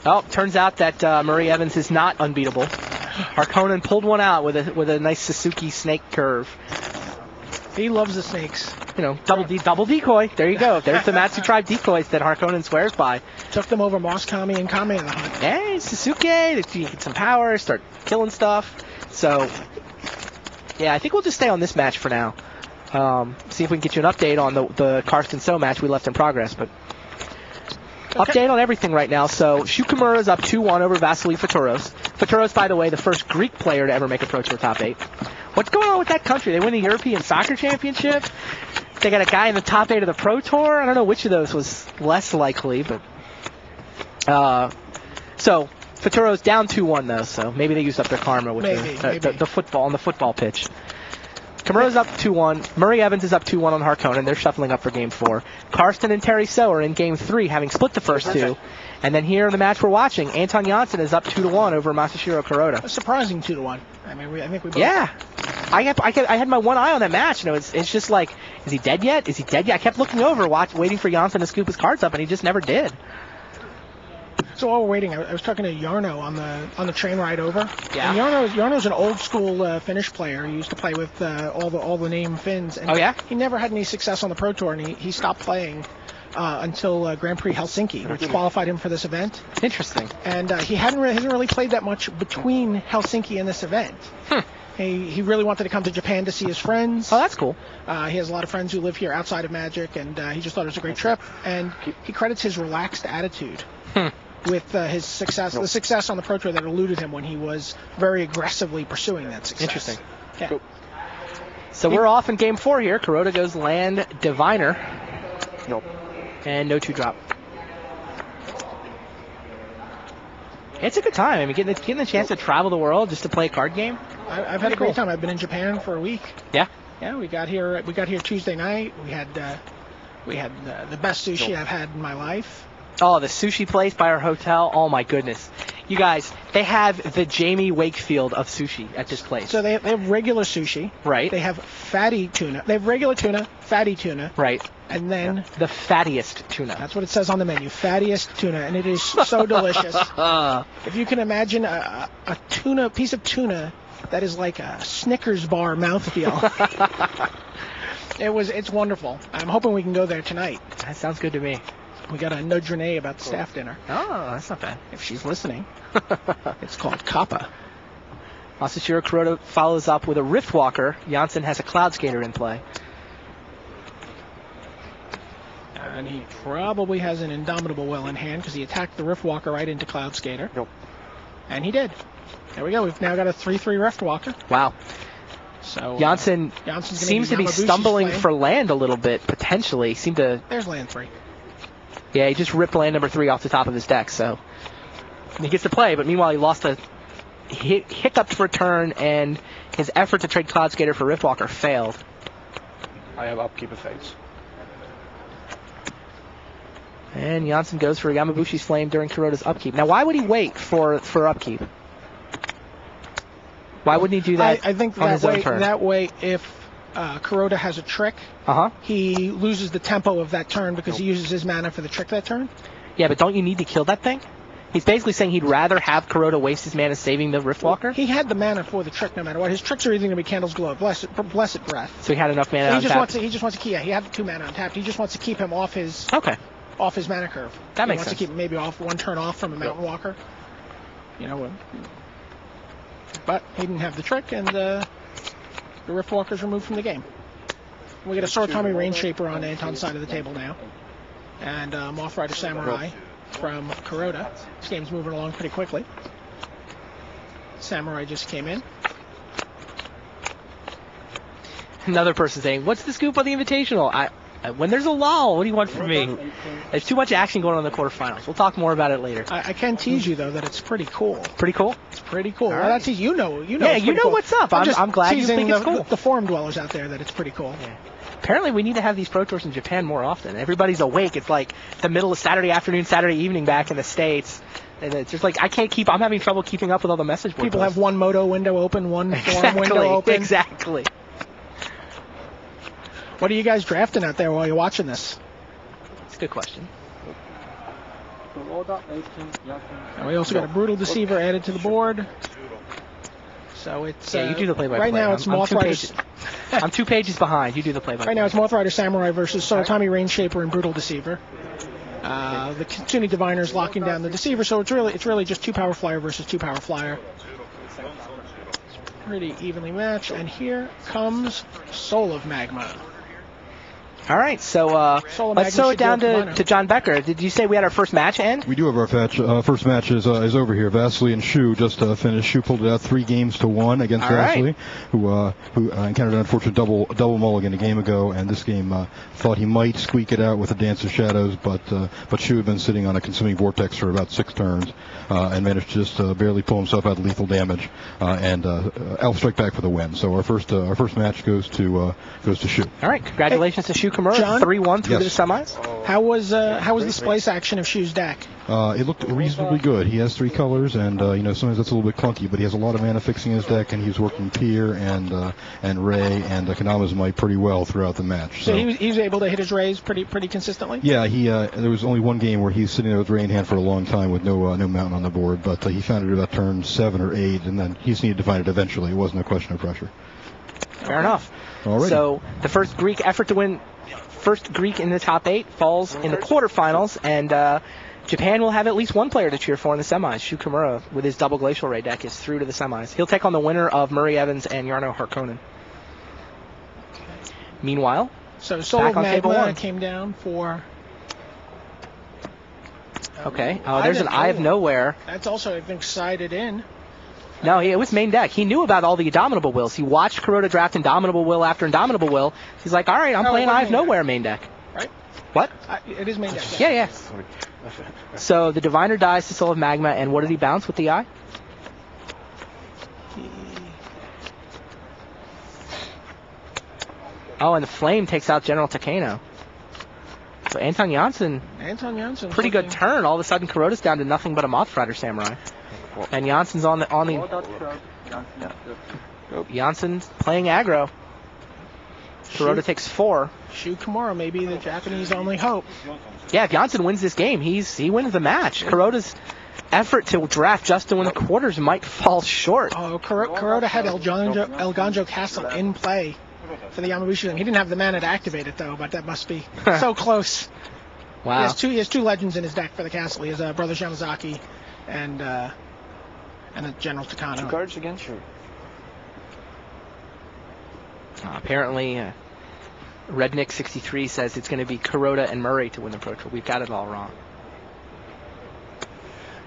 Oh, turns out that Murray Evans is not unbeatable. Harkonnen pulled one out with a nice Suzuki snake curve. He loves the snakes. Double decoy. There you go. There's the Matsu Tribe decoys that Harkonnen swears by. Took them over Moss Kami and Kame in the hunt. Hey, Suzuki, you get some power, start killing stuff. So, yeah, I think we'll just stay on this match for now. See if we can get you an update on the Karsten So match we left in progress, but... Okay. Update on everything right now. So Shukamura is up 2-1 over Vasily Faturos. Faturos, by the way, the first Greek player to ever make a Pro Tour top 8. What's going on with that country? They win the European Soccer Championship. They got a guy in the top 8 of the Pro Tour. I don't know which of those was less likely, but so Faturos down 2-1 though. So maybe they used up their karma with the football on the football pitch. Kimura's up 2-1. Murray Evans is up 2-1 on Harkonnen. They're shuffling up for Game 4. Karsten and Terry So are in Game 3, having split the first 2. And then here in the match we're watching, Anton Jonsson is up 2-1 over Masashiro Kuroda. A surprising 2-1. I mean, I think we both... Yeah. I had my one eye on that match. It's just like, is he dead yet? Is he dead yet? I kept looking over, waiting for Jonsson to scoop his cards up, and he just never did. So while we're waiting, I was talking to Jarno on the train ride over. Yeah. And Jarno's an old school Finnish player. He used to play with all the name Finns. And oh yeah. He never had any success on the Pro Tour, and he stopped playing until Grand Prix Helsinki, which qualified him for this event. Interesting. And he hasn't really played that much between Helsinki and this event. He really wanted to come to Japan to see his friends. Oh, that's cool. He has a lot of friends who live here outside of Magic, and he just thought it was a great trip. And he credits his relaxed attitude with his success, the success on the Pro Tour that eluded him when he was very aggressively pursuing that success. Interesting. Yeah. Cool. So we're off in Game 4 here. Kuroda goes land Diviner. Nope. And no 2-drop. It's a good time. I mean, getting the chance to travel the world just to play a card game. I've had a great time. I've been in Japan for a week. Yeah. Yeah, we got here Tuesday night. We had the best sushi I've had in my life. Oh, the sushi place by our hotel. Oh my goodness. You guys, they have the Jamie Wakefield of sushi at this place. So they have regular sushi. Right. They have fatty tuna. They have regular tuna, fatty tuna. Right. And then the fattiest tuna. That's what it says on the menu. Fattiest tuna, and it is so delicious. If you can imagine a piece of tuna that is like a Snickers bar mouthfeel. It's wonderful. I'm hoping we can go there tonight. That sounds good to me. We got to nudge Renee about the staff dinner. Oh, that's not bad. If she's listening. It's called Kappa. Masashiro Kuroda follows up with a Riftwalker. Jonsson has a Cloud Skater in play. And he probably has an Indomitable Will in hand because he attacked the Riftwalker right into Cloud Skater. Yep. And he did. There we go. We've now got a 3-3 Riftwalker. Wow. So Jonsson seems to be stumbling for land a little bit, potentially. There's land 3. Yeah, he just ripped land number 3 off the top of his deck, so he gets to play. But meanwhile, he lost a hiccuped return, and his effort to trade Cloud Skater for Riftwalker failed. I have upkeep effects. And Jonsson goes for Yamabushi's Flame during Kuroda's upkeep. Now, why would he wait for upkeep? Why wouldn't he do that? I think on his own turn? That way, if Kuroda has a trick, he loses the tempo of that turn because he uses his mana for the trick that turn. Yeah, but don't you need to kill that thing? He's basically saying he'd rather have Kuroda waste his mana saving the Riftwalker. He had the mana for the trick no matter what. His tricks are either going to be Candle's Glow, Blessed Breath. So he had enough mana. He just wants to keep. Yeah, he had 2 mana untapped. He just wants to keep him off his mana curve. That makes sense. He wants to keep him maybe off 1 turn off from a Mountain Walker. But he didn't have the trick, and the Riftwalker's removed from the game. We get a Sorotami Rainshaper on Anton's side of the table now, and Moth Rider Samurai from Kuroda. This game's moving along pretty quickly. Samurai just came in. Another person saying, "What's the scoop on the Invitational?" When there's a lull, what do you want from me? There's too much action going on in the quarterfinals. We'll talk more about it later. I can tease you though that it's pretty cool. Pretty cool. It's pretty cool. Well, Right. that's you know. Yeah, you know cool. what's up. I'm glad you think it's cool. The forum dwellers out there that it's pretty cool. Yeah. Apparently, we need to have these Pro Tours in Japan more often. Everybody's awake. It's like the middle of Saturday afternoon, Saturday evening back in the States. And it's just like, I'm having trouble keeping up with all the message board People posts. have one Moto window open, one forum window open. Exactly. What are you guys drafting out there while you're watching this? It's a good question. And we also got a Brutal Deceiver added to the board. So it's you do the play-by-play. right now. It's Moth Rider. I'm 2 pages behind. You do the play-by-play. Right now it's Moth Rider Samurai versus Sorotami Rainshaper and Brutal Deceiver. The Kitsune Diviner's locking down the Deceiver, so it's really just 2 Power Flyer versus 2 Power Flyer. It's pretty evenly matched, and here comes Soul of Magma. All right, so let's throw it down to John Becker. Did you say we had our first match end? We do have our first match is over here. Vasily and Shu just finished. Shu pulled it out 3-1 against Vasily, who encountered an unfortunate double mulligan a game ago, and this game thought he might squeak it out with a Dance of Shadows, but Shu had been sitting on a Consuming Vortex for about 6 turns and managed to just barely pull himself out of lethal damage and Elf Strike back for the win. So our first match goes to Shu. All right, congratulations to Shu Kimura, 3-1 through the semis. How was the splice action of Shu's deck? It looked reasonably good. He has 3 colors, and sometimes that's a little bit clunky, but he has a lot of mana fixing in his deck, and he was working Pier and Ray and Kanama's Might pretty well throughout the match. So he was able to hit his Rays pretty consistently. Yeah, there was only one game where he was sitting there with Ray in hand for a long time with no mountain on the board, but he found it about turn 7 or 8, and then he just needed to find it eventually. It wasn't a question of pressure. Fair enough. Alrighty. So the first Greek effort to win. First Greek in the top 8 falls in the quarterfinals, and Japan will have at least one player to cheer for in the semis. Shu Kimura, with his double Glacial Ray deck, is through to the semis. He'll take on the winner of Murray Evans and Jarno Harkonnen. Meanwhile, so Soul of Magma came down for... Okay. There's an Eye of Nowhere. That's also, I think, sided in. No, it was main deck. He knew about all the Indomitable Wills. He watched Kuroda draft Indomitable Will after Indomitable Will. He's like, all right, I'm playing Eye of Nowhere main deck. Right? What? It is main deck. Yeah. So the Diviner dies to Soul of Magma, and what did he bounce with the Eye? And the Flame takes out General Takano. So Anton Jonsson, pretty good turn. All of a sudden, Kuroda's down to nothing but a Moth Rider Samurai. And Jonsson's on the Jonsson's playing aggro. Kuroda takes 4. Shu Kimura may be the Japanese only hope. Yeah, if Jonsson wins this game, he wins the match. Kuroda's effort to draft just to win the quarters might fall short. Kuroda had El Ganjo Castle in play for the Yamabushi. He didn't have the mana to activate it though, but that must be so close. Wow. He has 2 legends in his deck for the castle. He has Brother Yamazaki and the General Takano. 2 cards against you. Apparently, Rednick63 says it's going to be Kuroda and Murray to win the Pro Tour. We've got it all wrong.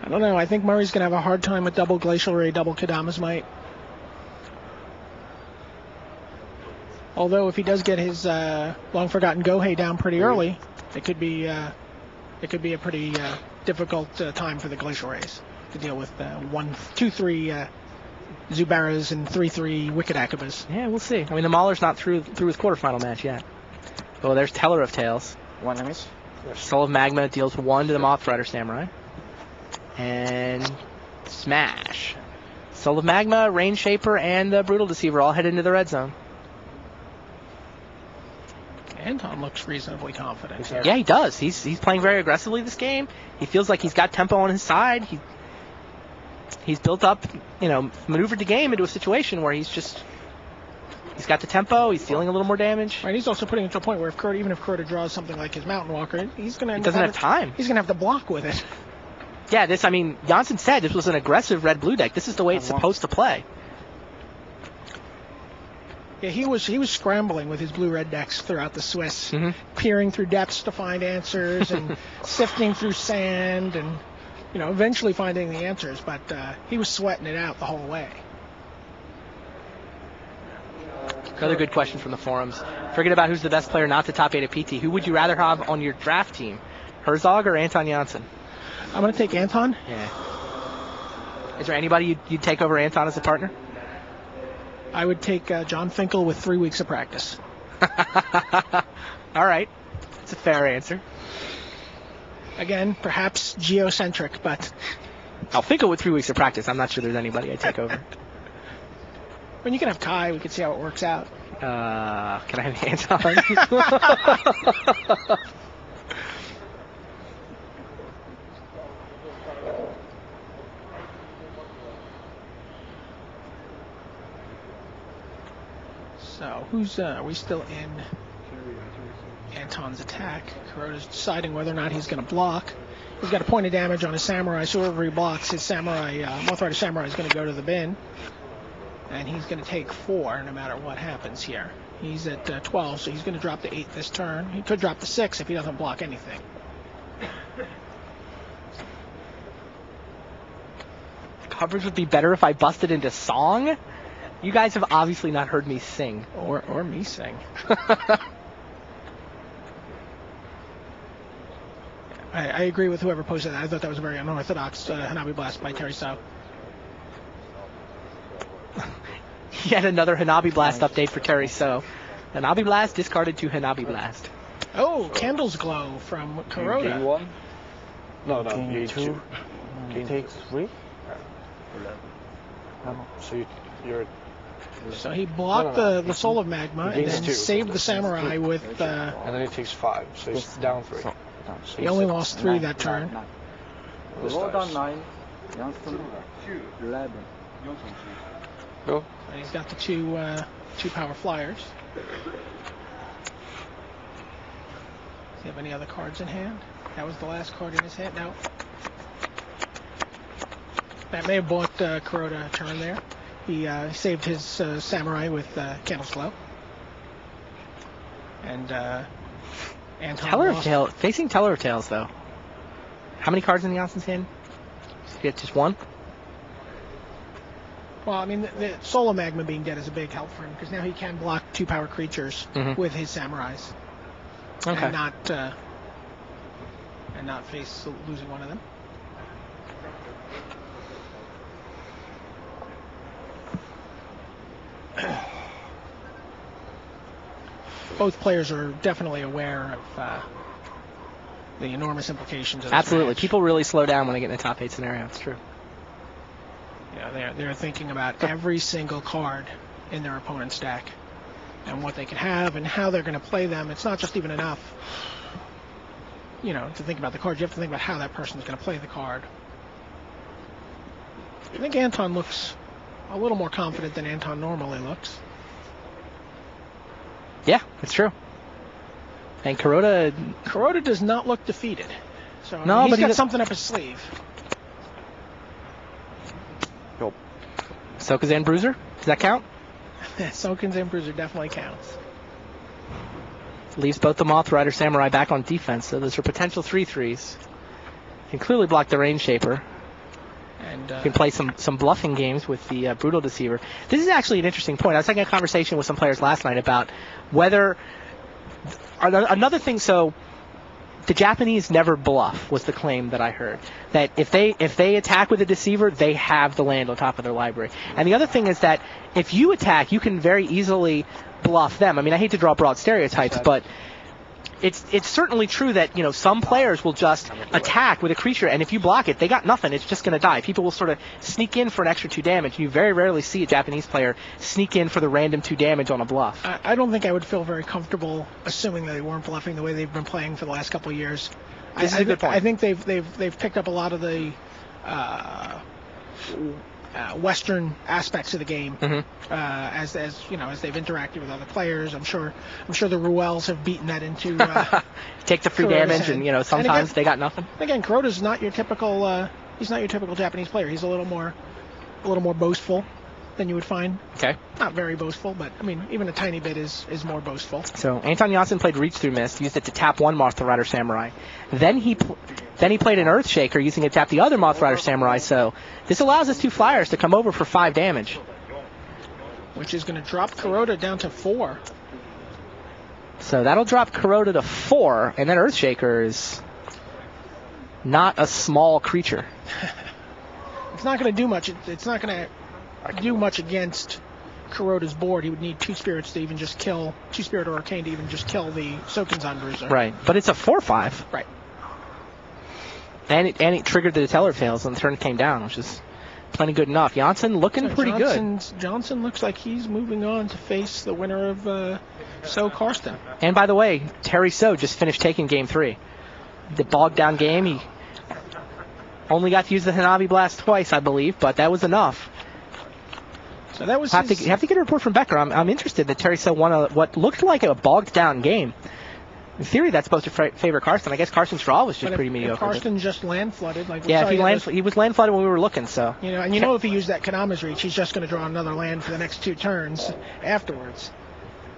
I don't know. I think Murray's going to have a hard time with double Glacial Ray, double Kadama's Might. Although if he does get his long-forgotten Gohei down pretty early, it could be a pretty difficult time for the Glacial Rays to deal with 1-2-3 Zubaras and 3-3 Wicked Akabas. Yeah, we'll see. I mean, the Mauler's not through his quarterfinal match yet. Oh, there's Teller of Tails. One image. Soul of Magma deals 1 to the Moth Rider Samurai. And smash. Soul of Magma, Rain Shaper, and the Brutal Deceiver all head into the red zone. Anton looks reasonably confident. Yeah, he does. He's playing very aggressively this game. He feels like he's got tempo on his side. He's built up, maneuvered the game into a situation where he's got the tempo. He's dealing a little more damage. Right, he's also putting it to a point where even if Kuroda draws something like his Mountain Walker, he's going to he doesn't have time. He's going to have to block with it. Yeah, Jonsson said this was an aggressive red-blue deck. This is the way it's supposed to play. Yeah, he was scrambling with his blue-red decks throughout the Swiss, peering through depths to find answers and sifting through sand and, eventually finding the answers. But he was sweating it out the whole way. Another good question from the forums. Forget about who's the best player not to top 8 at PT. Who would you rather have on your draft team, Herzog or Anton Jonsson? I'm going to take Anton. Yeah. Is there anybody you'd take over Anton as a partner? I would take John Finkel with 3 weeks of practice. All right. That's a fair answer. Again, perhaps geocentric, but... I'll Finkel with 3 weeks of practice. I'm not sure there's anybody I'd take over. When you can have Kai, we can see how it works out. Can I have Anton? So, are we still in Anton's attack? Kuroda's deciding whether or not he's going to block. He's got a point of damage on his Samurai, so wherever he blocks, his Moth Rider Samurai is going to go to the bin. And he's going to take 4 no matter what happens here. He's at 12, so he's going to drop to 8 this turn. He could drop to 6 if he doesn't block anything. Coverage would be better if I busted into song? You guys have obviously not heard me sing. Or me sing. I agree with whoever posted that. I thought that was a very unorthodox Hanabi Blast by Terry So. Yet another Hanabi Blast update for Terry So. Hanabi Blast discarded to Hanabi Blast. Oh, Candle's Glow from Kuroda. Gain 1? No, gain 2. Gain takes 3? So he blocked the Soul of Magma and then saved the Samurai with... and then he takes 5, so he's down 3. So he only lost 3 that turn. Kuroda 9, Jonsson 11. Go. And he's got the two power flyers. Does he have any other cards in hand? That was the last card in his hand. No. That may have bought Kuroda a turn there. He saved his Samurai with Candle's Glow. And Anton facing Teller of Tails, though. How many cards in the Jonsson's hand? Get just 1? Well, I mean, the Soul of Magma being dead is a big help for him, because now he can block 2 power creatures with his Samurais. Okay. And not face losing one of them. Both players are definitely aware of the enormous implications of this Absolutely. match. People really slow down when they get in the top 8 scenario. It's true. Yeah, they're thinking about every single card in their opponent's deck and what they can have and how they're going to play them. It's not just even enough, to think about the card. You have to think about how that person's going to play the card. I think Anton looks a little more confident than Anton normally looks. Yeah, it's true. And Kuroda does not look defeated. So no, he's but got something up his sleeve. Sokazan Bruiser? Does that count? Soken's in bruiser definitely counts. Leaves both the Moth Rider Samurai back on defense, so those are potential 3-3s. Can clearly block the Rain Shaper. And can play some bluffing games with the Brutal Deceiver. This is actually an interesting point. I was having a conversation with some players last night about whether another thing. So the Japanese never bluff was the claim that I heard. That if they attack with a Deceiver, they have the land on top of their library. And the other thing is that if you attack, you can very easily bluff them. I mean, I hate to draw broad stereotypes, but it's certainly true that, you know, some players will just attack with a creature, and if you block it, they got nothing. It's just going to die. People will sort of sneak in for an extra 2 damage. You very rarely see a Japanese player sneak in for the random 2 damage on a bluff. I don't think I would feel very comfortable assuming that they weren't bluffing the way they've been playing for the last couple of years. This is a good point. I think they've picked up a lot of the Western aspects of the game as you know, as they've interacted with other players. I'm sure the Ruels have beaten that into take the free Kuroda's damage, head. and you know, sometimes they got nothing. Again, Kuroda's not your typical he's not your typical Japanese player. He's a little more boastful than you would find. Okay. Not very boastful, but I mean, even a tiny bit is more boastful. So Anton Jonsson played Reach Through Mist, used it to tap one Moth Rider Samurai. Then he played an Earthshaker, using it to tap the other Moth Rider Samurai. So this allows his 2 flyers to come over for 5 damage. Which is going to drop Kuroda down to 4. So that'll drop Kuroda to 4, and then Earthshaker is not a small creature. It's not going to do much. It's not going to do much against Kuroda's board. He would need 2 spirits to even just kill 2 spirit or arcane to even just kill the Soken's Bruiser. Right, but it's a 4/5. Right. And it triggered the Teller Fails and the turn came down, which is plenty good enough. Jonsson looking pretty good. Jonsson looks like he's moving on to face the winner of Karsten. And by the way, Terry So just finished taking Game 3. The bogged down game. He only got to use the Hanabi Blast twice, I believe, but that was enough. So that was have to get a report from Becker. I'm interested that Terry So won what looked like a bogged down game. In theory, that's supposed to favor Karsten. I guess Karsten's draw was just pretty mediocre. Karsten just land flooded. Like he was land flooded when we were looking. So if he used that Kanama's Reach, he's just going to draw another land for the next 2 turns afterwards.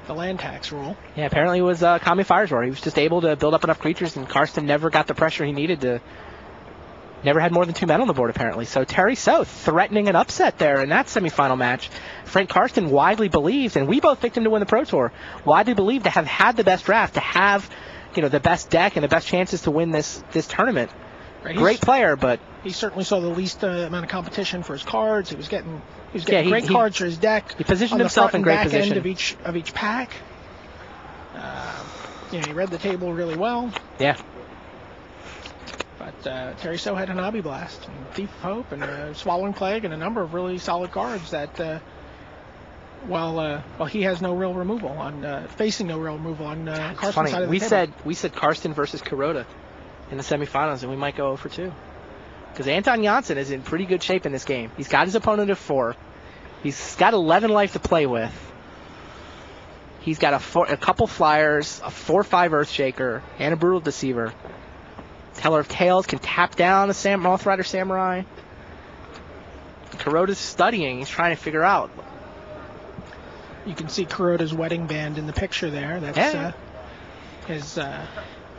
The land tax rule. Yeah, apparently it was Kami Fire's Roar. He was just able to build up enough creatures, and Karsten never got the pressure he needed to. Never had more than 2 men on the board, apparently. So Terry So threatening an upset there in that semifinal match. Frank Karsten widely believed, and we both picked him to win the Pro Tour, widely believed to have had the best draft, to have, you know, the best deck and the best chances to win this tournament. Right, great player, but he certainly saw the least amount of competition for his cards. He was getting great cards for his deck. He positioned himself in great position end of each pack. He read the table really well. Yeah. But Terry So had Hanabi Blast, and Thief of Hope, and Swallowing Plague, and a number of really solid cards that, while he has no real removal on, facing no real removal on Karsten's side of the table. We said Karsten versus Kuroda in the semifinals, and we might go 0-2. Because Anton Jonsson is in pretty good shape in this game. He's got his opponent at 4. He's got 11 life to play with. He's got a couple flyers, a 4/5 Earthshaker, and a Brutal Deceiver. Teller of Tales can tap down a Moth Rider Samurai. Kuroda's studying. He's trying to figure out. You can see Kuroda's wedding band in the picture there. That's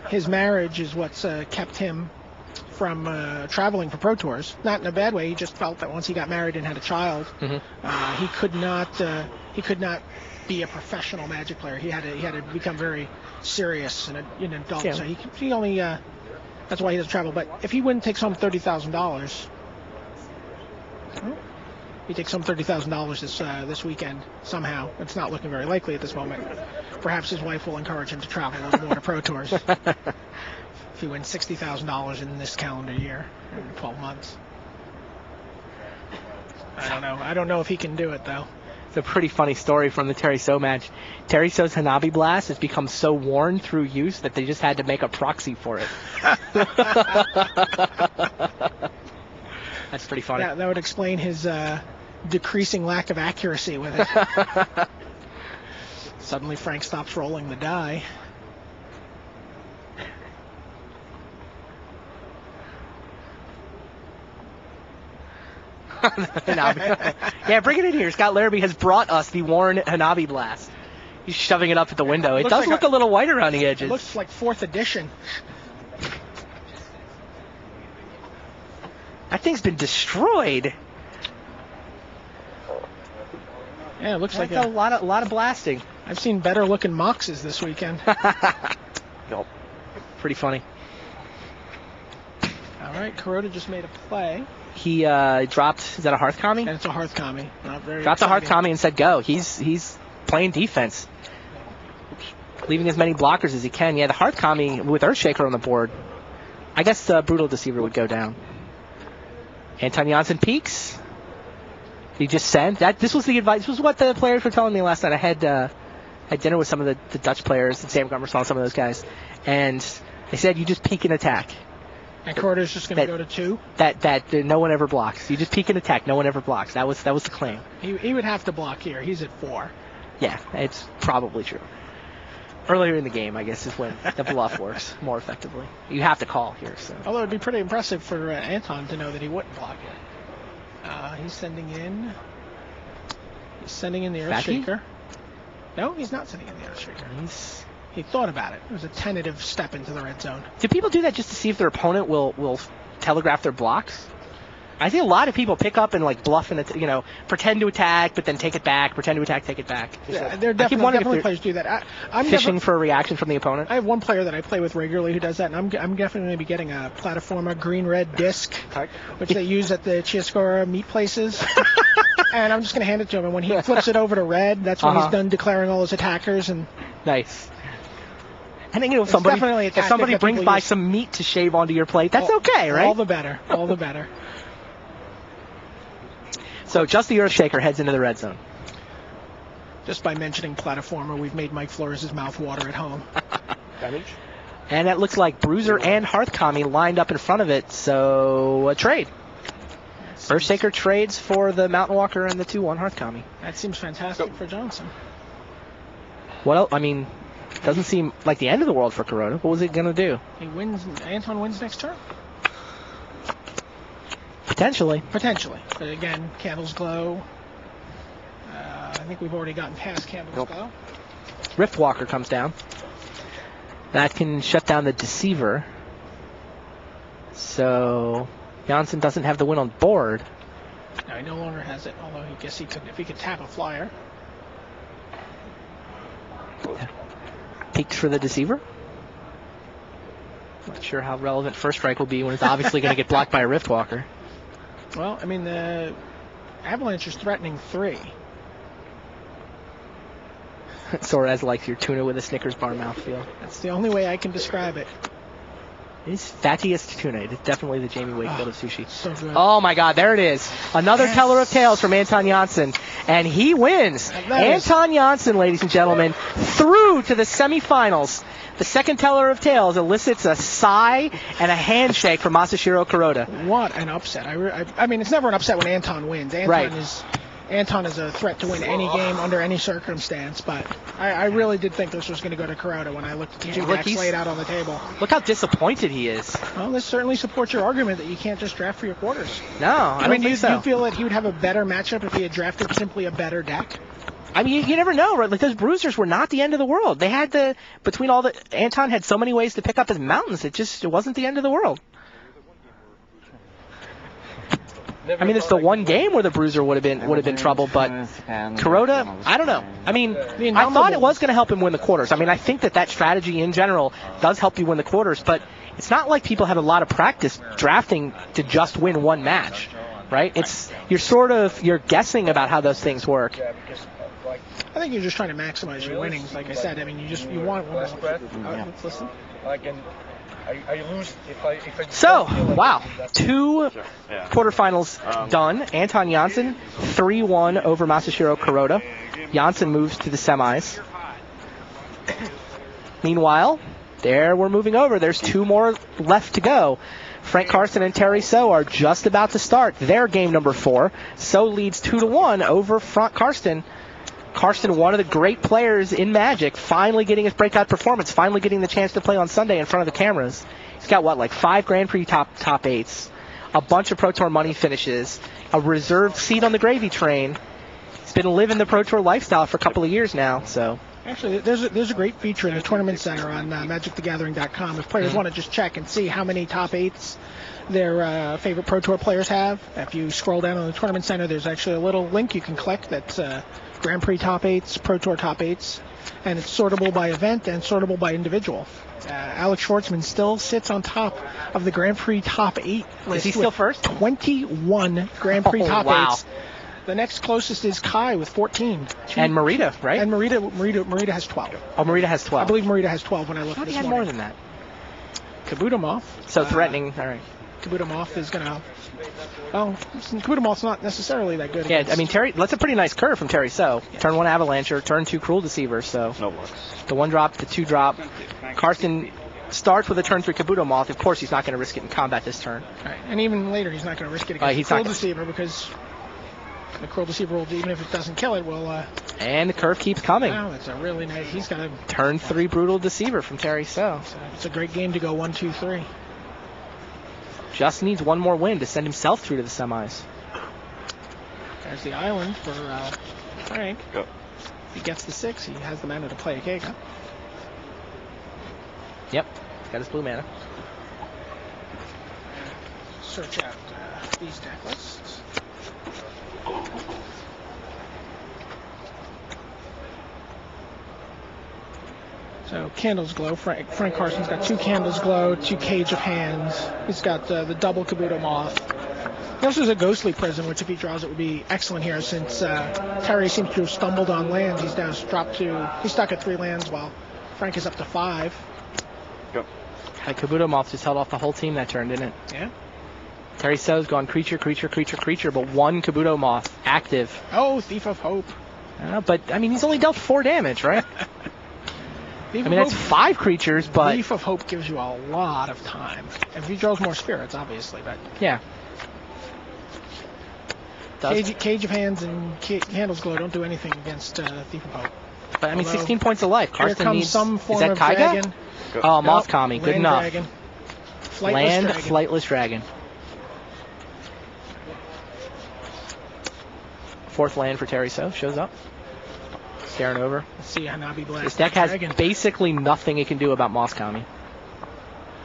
his marriage is what's kept him from traveling for Pro Tours. Not in a bad way. He just felt that once he got married and had a child, he could not be a professional Magic player. He had to become very serious and an adult. Yeah. So he only. That's why he doesn't travel. But if he takes home $30,000, he takes home $30,000 this weekend somehow. It's not looking very likely at this moment. Perhaps his wife will encourage him to travel a little more to Pro Tours. If he wins $60,000 in this calendar year, in 12 months. I don't know. I don't know if he can do it though. It's a pretty funny story from the Terry So match. Terry So's Hanabi Blast has become so worn through use that they just had to make a proxy for it. That's pretty funny. Yeah, that would explain his decreasing lack of accuracy with it. Suddenly Frank stops rolling the die. Hanabi. Yeah, bring it in here. Scott Larrabee has brought us the Warren Hanabi Blast. He's shoving it up at the window. It does look a little white around the edges. It looks like 4th edition. That thing's been destroyed. Yeah, it looks like a lot of blasting. I've seen better looking Moxes this weekend. Yep. Pretty funny. All right, Kuroda just made a play. He dropped. Is that a Hearth Kami? And it's a Hearth Kami. Not very. Dropped a Hearth Kami and said go. He's playing defense, leaving as many blockers as he can. Yeah, the Hearth Kami with Earthshaker on the board. I guess the Brutal Deceiver would go down. Anton Jonsson peaks. He just sent that. This was the advice. This was what the players were telling me last night. I had dinner with some of the Dutch players, and Sam Gummerson, some of those guys, and they said you just peek and attack. And Kuroda's just going to go to 2. That no one ever blocks. You just peek and attack. No one ever blocks. That was the claim. He would have to block here. He's at 4. Yeah, it's probably true. Earlier in the game, I guess, is when the bluff works more effectively. You have to call here. So. Although it'd be pretty impressive for Anton to know that he wouldn't block it. He's sending in. He's sending in the Earthshaker. No, he's not sending in the Earthshaker. He thought about it. It was a tentative step into the red zone. Do people do that just to see if their opponent will telegraph their blocks? I think a lot of people pick up and like bluff and pretend to attack, but then take it back. Pretend to attack, take it back. Yeah, there definitely players do that. I'm fishing for a reaction from the opponent. I have one player that I play with regularly who does that, and I'm definitely going to be getting a Plataforma green-red disc, which they use at the Chiaroscuro meat places. And I'm just going to hand it to him, and when he flips it over to red, that's when he's done declaring all his attackers. And nice. I think if somebody brings by some meat to shave onto your plate, that's okay, right? All the better. All the better. So just the Earthshaker heads into the red zone. Just by mentioning Plataforma, we've made Mike Flores' mouth water at home. Damage? And it looks like Bruiser and Hearth Kami lined up in front of it, so a trade. Earthshaker trades for the Mountain Walker and the 2-1 Hearth Kami. That seems fantastic for Jonsson. What else? I mean, doesn't seem like the end of the world for Kuroda. What was it going to do? Anton wins next turn? Potentially. But again, Candles Glow. I think we've already gotten past Candles Glow. Riftwalker comes down. That can shut down the Deceiver. So Jonsson doesn't have the win on board. No, he no longer has it, although I guess if he could tap a flyer. Peeked for the Deceiver. Not sure how relevant First Strike will be when it's obviously going to get blocked by a Riftwalker. Well, I mean, the Avalanche is threatening 3. Soraz likes your tuna with a Snickers bar mouthfeel. That's the only way I can describe it. It's fattiest tuna. It's definitely the Jamie Wakefield of sushi. So good. Oh my God, there it is. Another teller of tales from Anton Jonsson. And he wins. Anton Jonsson, ladies and gentlemen, through to the semifinals. The second teller of tales elicits a sigh and a handshake from Masahiro Kuroda. What an upset. I mean, it's never an upset when Anton wins. Anton is a threat to win any game under any circumstance, but I really did think this was going to go to Kuroda when I looked at the two decks laid out on the table. Look how disappointed he is. Well, this certainly supports your argument that you can't just draft for your quarters. No, I don't think so. Do you feel that he would have a better matchup if he had drafted simply a better deck? I mean, you never know, right? Like, those bruisers were not the end of the world. They had Anton had so many ways to pick up his mountains, it wasn't the end of the world. I mean, it's the one game where the bruiser would have been trouble, but Kuroda, I don't know. I mean, I thought it was going to help him win the quarters. I mean, I think that strategy in general does help you win the quarters, but it's not like people have a lot of practice drafting to just win one match, right? You're guessing about how those things work. I think you're just trying to maximize your winnings. Like I said, I mean, you want one. Let's listen. I lose if I So, wow. 2 quarterfinals done. Anton Jonsson, 3-1 over Masahiro Kuroda. Jonsson moves to the semis. Meanwhile, we're moving over. There's 2 more left to go. Frank Karsten and Terry So are just about to start their game number 4. So leads 2-1 over Frank Karsten. Karsten, one of the great players in Magic, finally getting his breakout performance, finally getting the chance to play on Sunday in front of the cameras. He's got, 5 Grand Prix top 8s, a bunch of Pro Tour money finishes, a reserved seat on the gravy train. He's been living the Pro Tour lifestyle for a couple of years now, so. Actually, there's a great feature in the Tournament Center on MagicTheGathering.com if players want to just check and see how many top 8s their favorite Pro Tour players have. If you scroll down on the Tournament Center, there's actually a little link you can click that's Grand Prix top 8s, Pro Tour top 8s, and it's sortable by event and sortable by individual. Alex Schwartzman still sits on top of the Grand Prix top 8 list. Is he still first? 21 Grand Prix top 8s. The next closest is Kai with 14. And Marita, right? And Marita has 12. Oh, Marita has 12. I believe Marita has 12 when I looked this morning. He had more than that. Kabutomov. So threatening. All right. Kabutomov is going to... Well, Kabutomov's not necessarily that good. Yeah, I mean, Terry, that's a pretty nice curve from Terry So. Yeah. Turn 1 Avalancher, turn 2 Cruel Deceiver, so... No works. The 1 drop, the 2 drop. Karsten starts with a turn 3 Kabutomov. Of course, he's not going to risk it in combat this turn. Right. And even later, he's not going to risk it against Cruel Deceiver because... The Cruel Deceiver will, even if it doesn't kill it, will... And the curve keeps coming. Wow, that's a really nice... He's got a... Turn 3 Brutal Deceiver from Terry So. It's a great game to go 1, 2, 3. Just needs one more win to send himself through to the semis. There's the island for Frank. Go. If he gets the 6, he has the mana to play a Kega. Yep, he's got his blue mana. Search out these deck lists. So Candles Glow. Frank Karsten's got 2 Candles Glow, 2 Cage of Hands. He's got the double Kabuto Moth. He also has a Ghostly Prison, which if he draws it would be excellent here since Terry seems to have stumbled on lands. He's down dropped to... He's stuck at 3 lands while Frank is up to 5. Go. Kabuto Moth just held off the whole team that turn, didn't it? Yeah. Terry So's gone creature, but 1 Kabuto Moth active. Oh, Thief of Hope. But, I mean, he's only dealt 4 damage, right? I mean, that's 5 creatures, but... Thief of Hope gives you a lot of time. If he draws more spirits, obviously, but... Yeah. Cage of Hands and Candles Glow don't do anything against Thief of Hope. But, I mean, 16 points of life. Karsten comes needs... some form is that of Kaiga? dragon. Oh, Moth Kami. Good enough. Dragon. Flightless dragon. 4th land for Terry So. Shows up. Staring over. Let's see Hanabi Blast. This deck has basically nothing it can do about Moth Kami.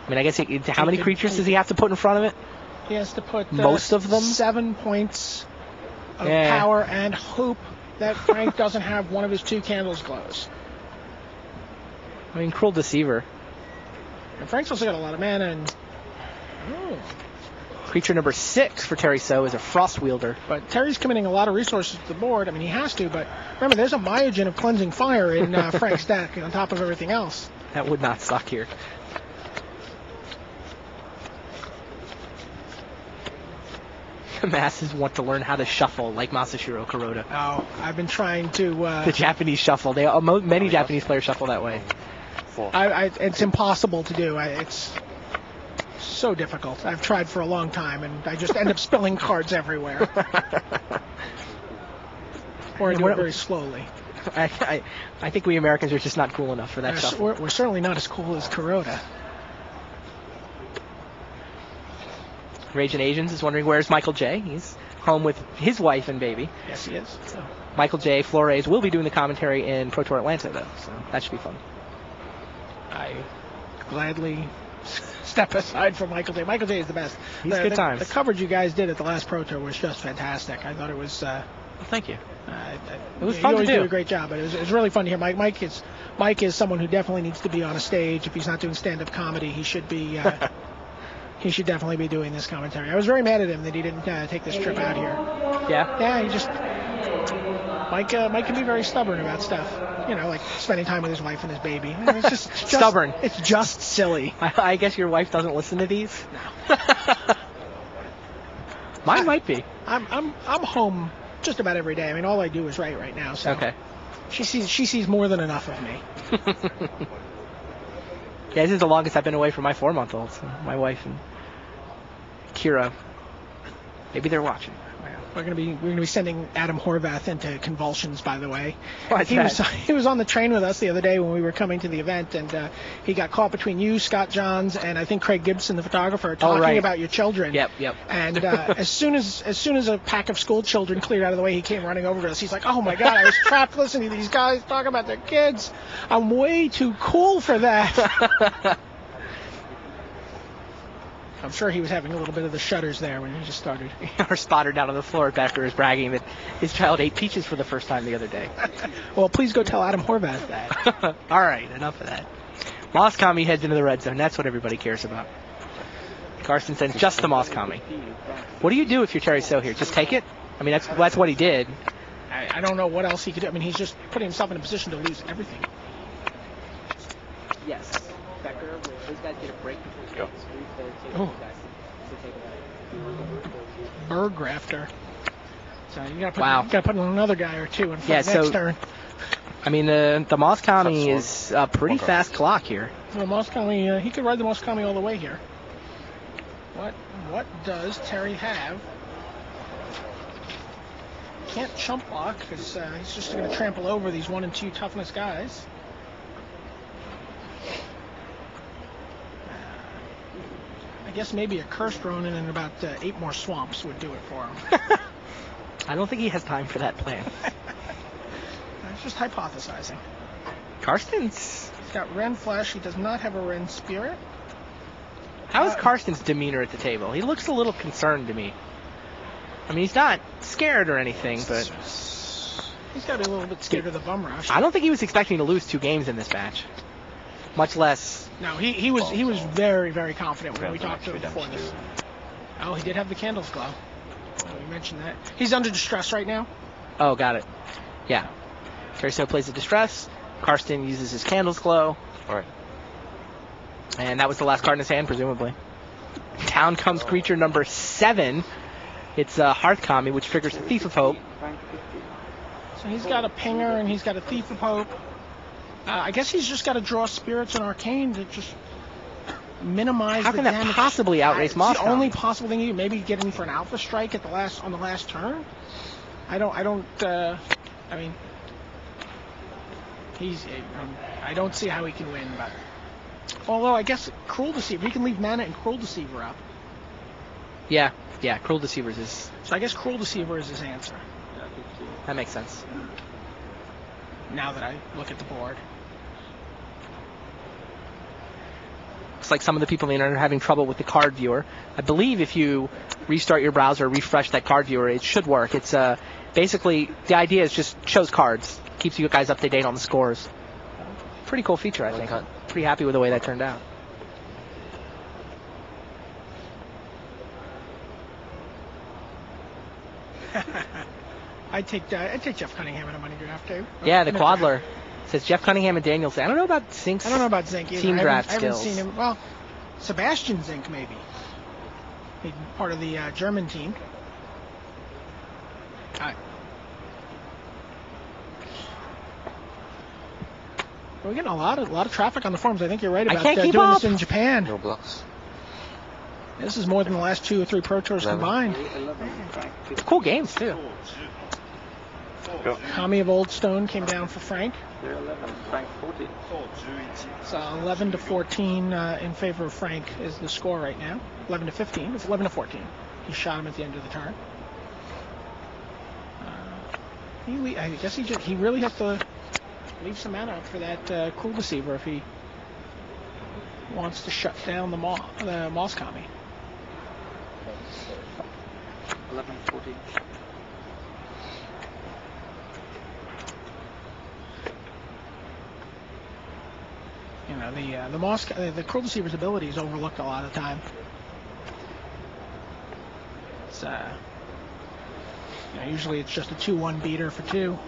I mean, I guess how many creatures does he have to put in front of it? He has to put most of them. 7 points of power and hope that Frank doesn't have one of his 2 Candles Glows. I mean, Cruel Deceiver. And Frank's also got a lot of mana and... Oh. Creature number 6 for Terry So is a Frost Wielder. But Terry's committing a lot of resources to the board. I mean, he has to, but remember, there's a Myogen of Cleansing Fire in Frank's deck on top of everything else. That would not suck here. Masses want to learn how to shuffle like Masashiro Kuroda. Oh, I've been trying to... the Japanese shuffle. Many Japanese players shuffle that way. It's impossible to do. It's so difficult. I've tried for a long time, and I just end up spilling cards everywhere. Or I do it very slowly. I think we Americans are just not cool enough for that shuffle. We're certainly not as cool as Kuroda. Raging Asians is wondering where's Michael J. He's home with his wife and baby. Yes, he is. So Michael J. Flores will be doing the commentary in Pro Tour Atlanta, though, so that should be fun. I gladly step aside from Michael J. Michael J. is the best. He's good times. The coverage you guys did at the last Pro Tour was just fantastic. I thought it was... well, thank you. It was fun to do. You always do a great job, but it was really fun to hear. Mike is someone who definitely needs to be on a stage. If he's not doing stand-up comedy, he should be... he should definitely be doing this commentary. I was very mad at him that he didn't take this trip out here. Yeah? Yeah, he just... Mike can be very stubborn about stuff. You know, like spending time with his wife and his baby. It's just stubborn. It's just silly. I guess your wife doesn't listen to these? No. Mine might be. I'm home just about every day. I mean, all I do is write right now. So okay. She sees more than enough of me. Yeah, this is the longest I've been away from my 4-month-old. So my wife and Kira, maybe they're watching. We're gonna be sending Adam Horvath into convulsions. By the way, Why's he that? he was on the train with us the other day when we were coming to the event, and he got caught between you, Scott Johns, and I think Craig Gibson, the photographer, talking about your children. Yep. And as soon as a pack of school children cleared out of the way, he came running over to us. He's like, "Oh my God, I was trapped listening to these guys talk about their kids. I'm way too cool for that." I'm sure he was having a little bit of the shudders there when he just started. Our spotter down on the floor back was bragging that his child ate peaches for the first time the other day. Well, please go tell Adam Horvath that. All right, enough of that. Moscow heads into the red zone. That's what everybody cares about. Karsten sends just the Moscow. What do you do if you're Terry So here? Just take it? I mean, that's what he did. I don't know what else he could do. I mean, he's just putting himself in a position to lose everything. Yes. Becker, those guys get a break before Yep. Oh. Bergrafter. So you gotta put another guy or two in for the next turn. I mean, the Moskami is a pretty fast clock here. The Moskami, he could ride the Moskami all the way here. What does Terry have? Can't chump block because he's just going to trample over these 1 and 2 toughness guys. I guess maybe a Cursed Ronin and about 8 more swamps would do it for him. I don't think he has time for that plan. I was just hypothesizing. Karsten's... He's got Ren Flesh. He does not have a Ren Spirit. How is Karsten's demeanor at the table? He looks a little concerned to me. I mean, he's not scared or anything, but... He's got to be a little bit scared of the bum rush. I don't think he was expecting to lose 2 games in this match. Much less... No, he was very, very confident when we talked to him before this. Oh, he did have the candles glow. We mentioned that. He's under distress right now. Oh, got it. Yeah. Terry So plays the distress. Karsten uses his candles glow. All right. And that was the last card in his hand, presumably. Down comes creature number 7. It's Hearth Kami, which triggers the Thief of Hope. So he's got a Pinger and he's got a Thief of Hope. I guess he's just got to draw Spirits and Arcane to just minimize the damage. How can that possibly outrace Moskami? It's the only possible thing you maybe get in for an Alpha Strike at on the last turn. I mean, I don't see how he can win, but although I guess Cruel Deceiver, he can leave mana and Cruel Deceiver up. Yeah, Cruel Deceivers is... So I guess Cruel Deceiver is his answer. That makes sense. Now that I look at the board. Looks like some of the people in the internet are having trouble with the card viewer. I believe if you restart your browser, refresh that card viewer, it should work. It's basically, the idea is just shows cards. Keeps you guys up to date on the scores. Pretty cool feature, I think. I'm pretty happy with the way that turned out. I'd take Jeff Cunningham in a money draft too. Yeah, the Quadler says Jeff Cunningham and Daniel. I don't know about Zink's. I don't know about Zink either. Team draft skills. I haven't seen him. Well, Sebastian Zink maybe. He's part of the German team. We're getting a lot of traffic on the forums. I think you're right about doing this in Japan. No blocks. This is more than the last 2 or 3 Pro Tours combined. It's cool games too. Kami of Old Stone came down for Frank. 11, Frank 14. So 11 to 14 in favor of Frank is the score right now. 11 to 15. It's 11 to 14. He shot him at the end of the turn. I guess he really has to leave some mana up for that Cruel Deceiver if he wants to shut down the Moskami. 11, 14. You know, the Cruel Deceiver's ability is overlooked a lot of the time. It's usually it's just a 2-1 beater for 2.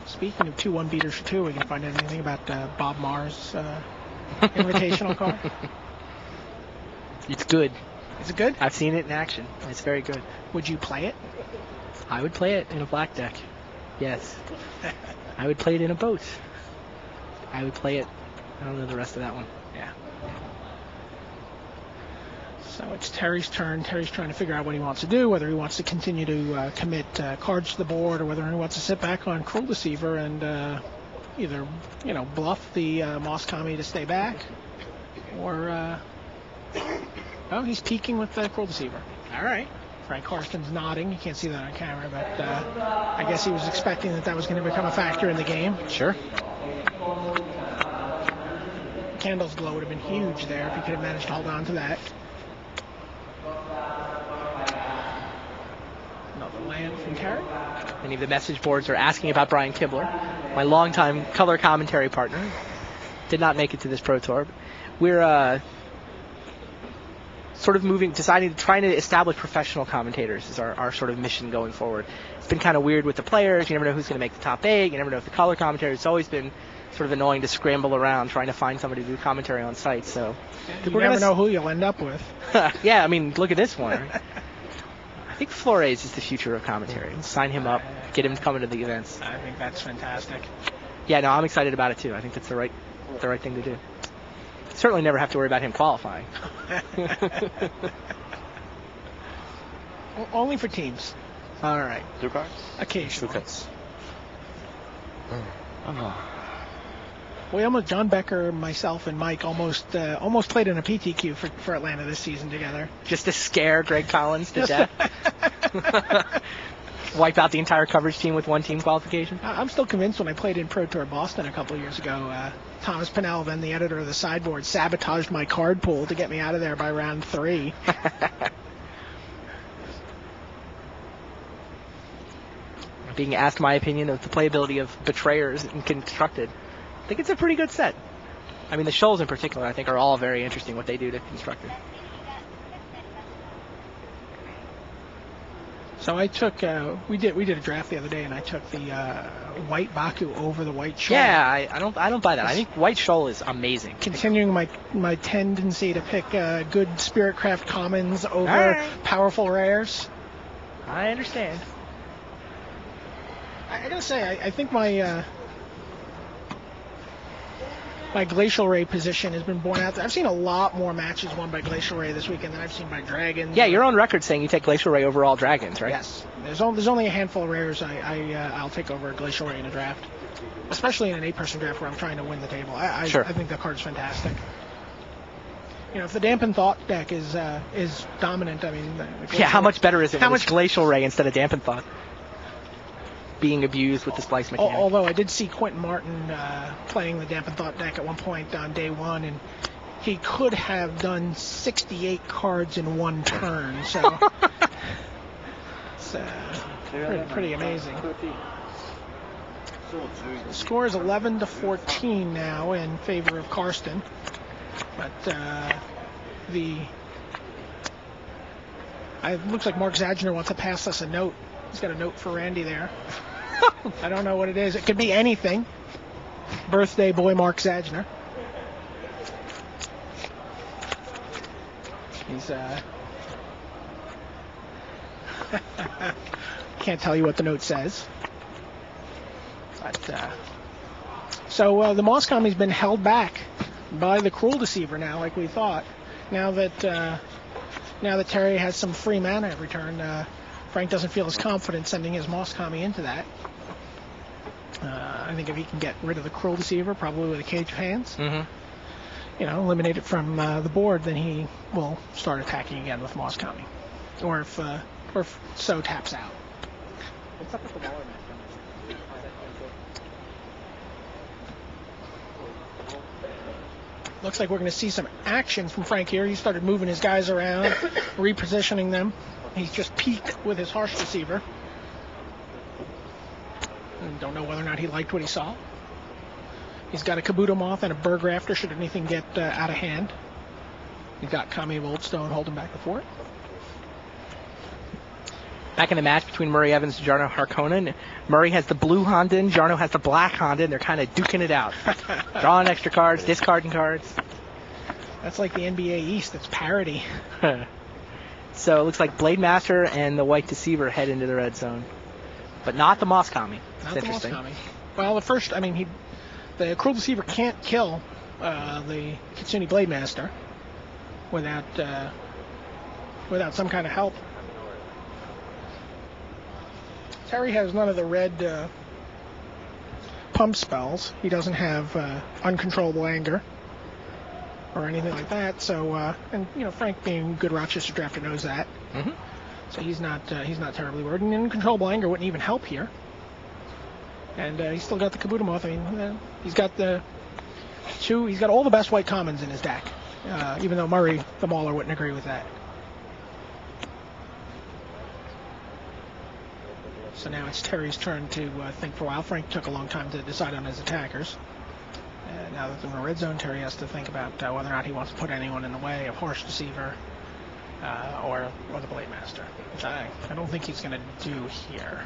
Speaking of 2-1 beaters for 2, we can find out anything about Bob Maher's invitational card. It's good. Is it good? I've seen it in action. It's very good. Would you play it? I would play it in a black deck. Yes. I would play it in a boat. I would play it. I don't know the rest of that one. Yeah. So it's Terry's turn. Terry's trying to figure out what he wants to do, whether he wants to continue to commit cards to the board, or whether he wants to sit back on Cruel Deceiver and either, bluff the Moss Kami to stay back, or he's peeking with the Cruel Deceiver. All right. Frank Karsten's nodding. You can't see that on camera, but I guess he was expecting that was going to become a factor in the game. Sure. Candle's glow would have been huge there if he could have managed to hold on to that. Another land from Terry. Many of the message boards are asking about Brian Kibler, my longtime color commentary partner. Did not make it to this Pro Tour. We're sort of trying to establish professional commentators is our sort of mission going forward. It's been kind of weird with the players. You never know who's going to make the top 8. You never know if the color commentator. It's always been sort of annoying to scramble around trying to find somebody to do commentary on site. So you never know who you'll end up with. Yeah, I mean, look at this one. I think Flores is the future of commentary. Sign him up, get him to come into the events. I think that's fantastic. Yeah, no, I'm excited about it too. I think that's the right thing to do. Certainly never have to worry about him qualifying. Only for teams. All right. 2 cards? Occasionally. 2 cards. John Becker, myself, and Mike almost played in a PTQ for Atlanta this season together. Just to scare Greg Collins to death. Wipe out the entire coverage team with one team qualification. I'm still convinced when I played in Pro Tour Boston a couple of years ago, Thomas Pinnell, then the editor of the sideboard, sabotaged my card pool to get me out of there by round 3. Being asked my opinion of the playability of Betrayers and Constructed, I think it's a pretty good set. I mean, the Shoals in particular, I think, are all very interesting what they do to Constructed. So I took we did a draft the other day, and I took the white Baku over the white Shoal. Yeah, I don't buy that. I think white Shoal is amazing. Continuing my tendency to pick good Spiritcraft commons over powerful rares. I understand. I gotta say, I think my Glacial Ray position has been borne out there. I've seen a lot more matches won by Glacial Ray this weekend than I've seen by Dragons. Yeah, you're on record saying you take Glacial Ray over all Dragons, right? Yes. There's only a handful of rares I'll take over Glacial Ray in a draft, especially in an 8-person draft where I'm trying to win the table. Sure. I think the card's fantastic. If the Dampened Thought deck is dominant, I mean... How much better is it when it's Glacial Ray instead of Dampened Thought being abused with the splice mechanic? Although I did see Quentin Martin playing the Dampened Thought deck at one point on day 1, and he could have done 68 cards in one turn, so it's pretty amazing. The score is 11-14 now in favor of Karsten, but it looks like Mark Zagner wants to pass us a note. He's got a note for Randy there. I don't know what it is. It could be anything. Birthday boy Mark Zagner. He's can't tell you what the note says. But so the Moss Kami's been held back by the Cruel Deceiver now, like we thought. Now that Terry has some free mana every turn, Frank doesn't feel as confident sending his Moss Kami into that. I think if he can get rid of the Cruel Deceiver, probably with a Cage of Hands, eliminate it from the board, then he will start attacking again with Moss Kami. Or if So taps out. What's up with the Waller match? Looks like we're going to see some action from Frank here. He started moving his guys around, repositioning them. He's just peeked with his Harsh Deceiver. And don't know whether or not he liked what he saw. He's got a Kabuto Moth and a Berg Rafter should anything get out of hand. He's got Kami of Oldstone holding back the fort. Back in the match between Murray Evans and Jarno Harkonnen. Murray has the blue Honden, Jarno has the black Honden. They're kind of duking it out. Drawing extra cards, discarding cards. That's like the NBA East. It's parity. So it looks like Blade Master and the White Deceiver head into the red zone. But not the Moss Kami. That's interesting. Moss Kami. Well, the Cruel Deceiver can't kill the Kitsune Blade Master without without some kind of help. Terry has none of the red pump spells. He doesn't have uncontrollable anger or anything like that. So, and Frank, being a good Rochester drafter, knows that. Mm-hmm. So he's not terribly worried. And uncontrollable anger wouldn't even help here. And he's still got the Kabutomoth. I mean, he's got all the best white commons in his deck. Even though Murray, the Mauler, wouldn't agree with that. So now it's Terry's turn to think for a while. Frank took a long time to decide on his attackers. And now that they're in the red zone, Terry has to think about whether or not he wants to put anyone in the way of Harsh Deceiver or the Blade Master, which I don't think he's going to do here.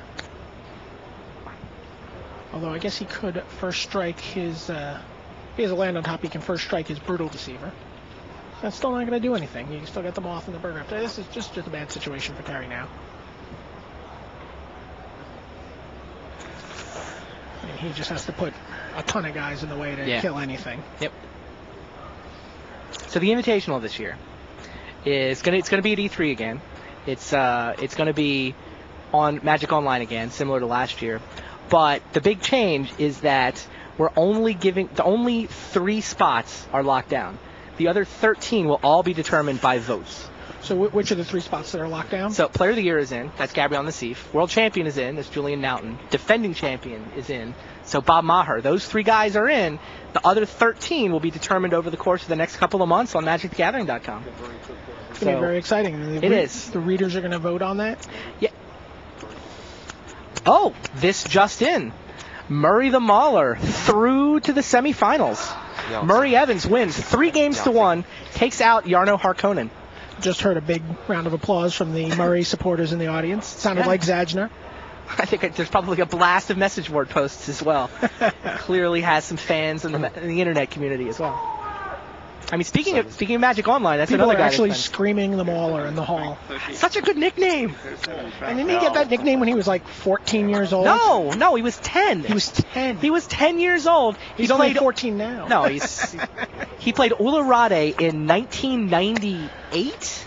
Although I guess he could first strike his... he has a land on top, he can first strike his Brutal Deceiver. That's still not going to do anything. You still got the Moth and the Burger. This is just a bad situation for Terry now. And he just has to put a ton of guys in the way to kill anything. Yep. So the Invitational this year is it's gonna be at E3 again. It's gonna be on Magic Online again, similar to last year. But the big change is that we're only 3 spots are locked down. The other 13 will all be determined by votes. So which are the 3 spots that are locked down? So Player of the Year is in. That's Gabriel Nassif. World Champion is in. That's Julian Naughton. Defending Champion is in. So Bob Maher. Those 3 guys are in. The other 13 will be determined over the course of the next couple of months on MagicTheGathering.com. It's going to be very exciting. It is. The readers are going to vote on that? Yeah. Oh, this just in. Murray the Mauler through to the semifinals. Jonsson. Murray Evans wins 3 games to 1, takes out Jarno Harkonnen. Just heard a big round of applause from the Murray supporters in the audience. It sounded like Zajner. I think there's probably a blast of message board posts as well. Clearly has some fans in the internet community as well. I mean, speaking of Magic Online, that's People another guy are actually screaming the Mauler in the hall. Such a good nickname. And didn't he get that nickname when he was like 14 years old? No, he was 10. He was 10. He was 10 years old. He's only 14 now. No, he played Ularade in 1998,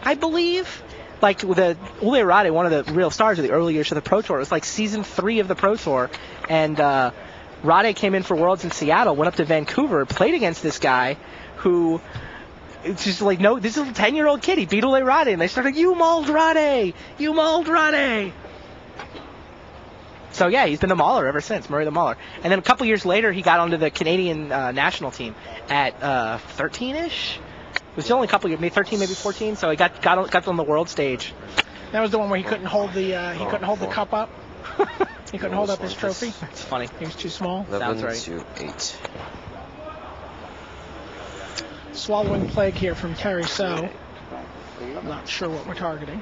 I believe. Like the Ularade, one of the real stars of the early years of the Pro Tour. It was like season 3 of the Pro Tour, and Rade came in for Worlds in Seattle, went up to Vancouver, played against this guy who, it's just like, no, this is a 10-year-old kid. He beat Ularade, and they started, you mauled Rade! You mauled Rade! So yeah, he's been the Mauler ever since, Murray the Mauler. And then a couple years later, he got onto the Canadian national team at 13-ish. It was only a couple years, maybe 13, maybe 14. So he got on the world stage. That was the one where he couldn't hold the cup up. He couldn't hold up his trophy. It's funny. He was too small. 11 right. to 8. Swallowing Plague here from Terry So. I'm not sure what we're targeting.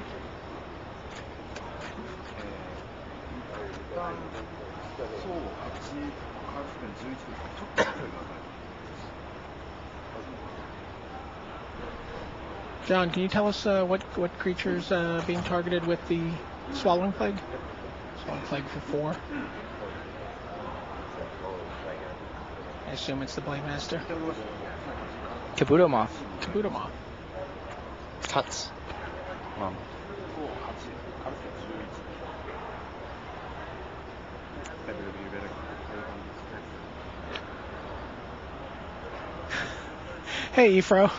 John, can you tell us what creature's being targeted with the Swallowing Plague? Swallowing Plague for 4. I assume it's the Blade Master. Kabutomoth. Kabutomoth. Cuts. Hey, Efro.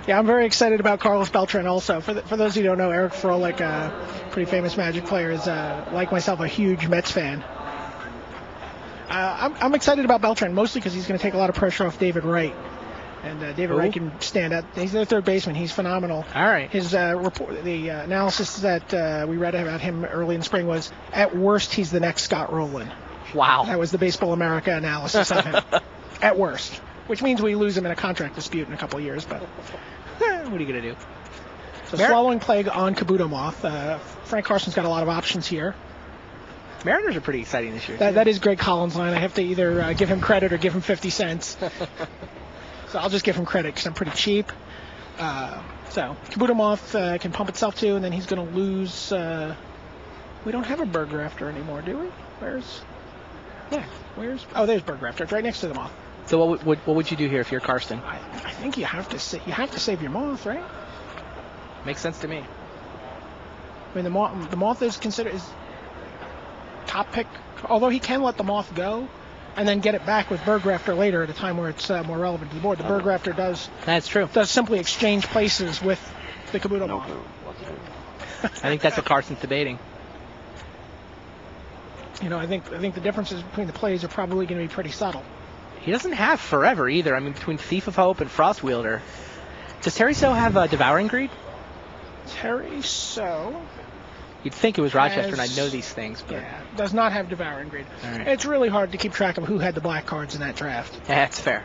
Yeah, I'm very excited about Carlos Beltran also. For those who don't know, Eric Froelich, a pretty famous Magic player, is, like myself, a huge Mets fan. I'm excited about Beltran, mostly because he's going to take a lot of pressure off David Wright. And David Wright can stand up. He's their third baseman. He's phenomenal. All right. His report, the analysis that we read about him early in spring was, at worst, he's the next Scott Rowland. Wow. That was the Baseball America analysis of him. At worst. Which means we lose him in a contract dispute in a couple of years, but what are you going to do? So Swallowing Plague on Kabutomoth. Frank Carson's got a lot of options here. Mariners are pretty exciting this year. That is Greg Collins' line. I have to either give him credit or give him 50 cents. So I'll just give him credit because I'm pretty cheap. So Kabutomoth can pump itself too, and then he's going to lose. We don't have a Burgrafter anymore, do we? Where's? Oh, there's Burgrafter. It's right next to the Moth. So what would you do here if you're Karsten? I think you have to save your moth, right? Makes sense to me. I mean, the moth is considered is top pick, although he can let the moth go and then get it back with Bird Grafter later at a time where it's more relevant to the board. The Bird Grafter does simply exchange places with the Kabuto moth. I think that's what Karsten's debating. I think the differences between the plays are probably going to be pretty subtle. He doesn't have forever either. I mean, between Thief of Hope and Frost Wielder. Does Terry So have Devouring Greed? Terry So. You'd think it was Rochester, and I'd know these things. But yeah, does not have Devouring Greed. Right. It's really hard to keep track of who had the black cards in that draft. Yeah, that's fair.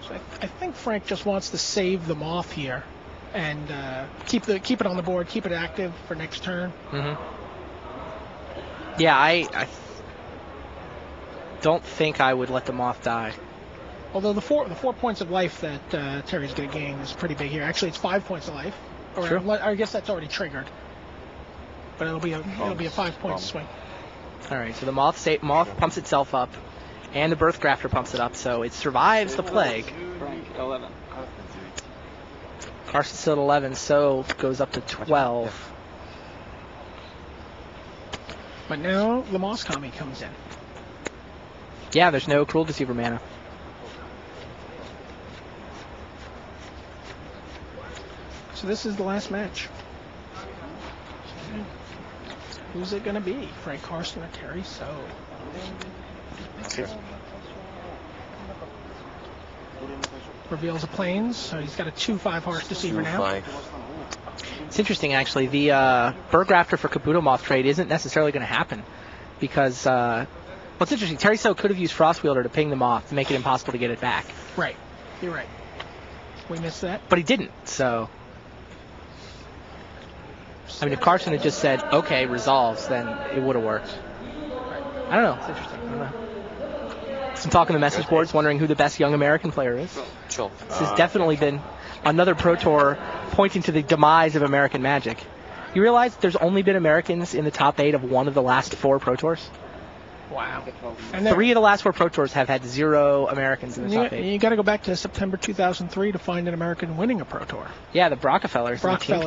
So I think Frank just wants to save the moth here and keep it on the board, keep it active for next turn. Mm-hmm. Yeah, I don't think I would let the moth die. Although the 4 points of life that Terry's going to gain is pretty big here. Actually, it's 5 points of life. Or sure. I guess that's already triggered. But it'll be a 5-point swing. All right, so the moth pumps itself up, and the Birth Grafter pumps it up, so it survives the plague. 11. Karsten's still at 11, so goes up to 12. But now the Moss Kami comes in. Yeah, there's no Cruel Deceiver mana. So this is the last match. Who's it going to be? Frank Karsten or Terry So? Reveals a Plains, so he's got a 2/5 Harsh Deceiver now. It's interesting, actually. The Bird Grafter for Kabuto Moth trade isn't necessarily going to happen because, what's interesting, Terry So could have used Frost Wielder to ping the Moth to make it impossible to get it back. Right. You're right. We missed that. But he didn't, so... I mean, if Karsten had just said, okay, resolves, then it would have worked. I don't know. It's interesting. I don't know. Some talk on the message boards wondering who the best young American player is. Sure. This has definitely been another Pro Tour pointing to the demise of American Magic. You realize there's only been Americans in the top 8 of one of the last 4 Pro Tours? Wow. And 3 of the last 4 Pro Tours have had 0 Americans in the top 8. You got to go back to September 2003 to find an American winning a Pro Tour. Yeah, the Brockefellers.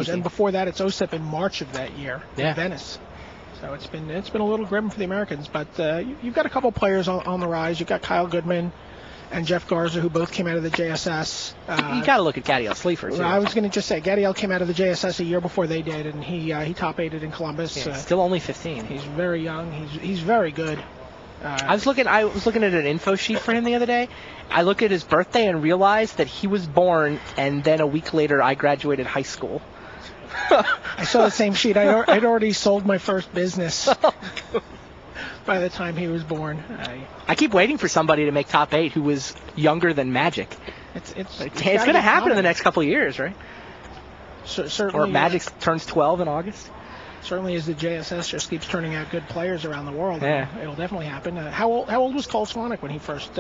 And before that, it's OSIP in March of that year in Venice. So it's been a little grim for the Americans, but you've got a couple players on the rise. You've got Kyle Goodman and Jeff Garza, who both came out of the JSS. You got to look at Gadiel Sleefer, too. I was going to just say, Gadiel came out of the JSS a year before they did, and he top-8'd in Columbus. Yeah, still only 15. He's very young. He's very good. I was looking at an info sheet for him the other day. I looked at his birthday and realized that he was born, and then a week later I graduated high school. I saw the same sheet. I'd already sold my first business by the time he was born. I keep waiting for somebody to make top 8 who was younger than Magic. It's going to happen in the next couple of years, right? Certainly. Or Magic turns 12 in August. Certainly, as the JSS just keeps turning out good players around the world, it'll definitely happen. How old was Cole Swanwick when he first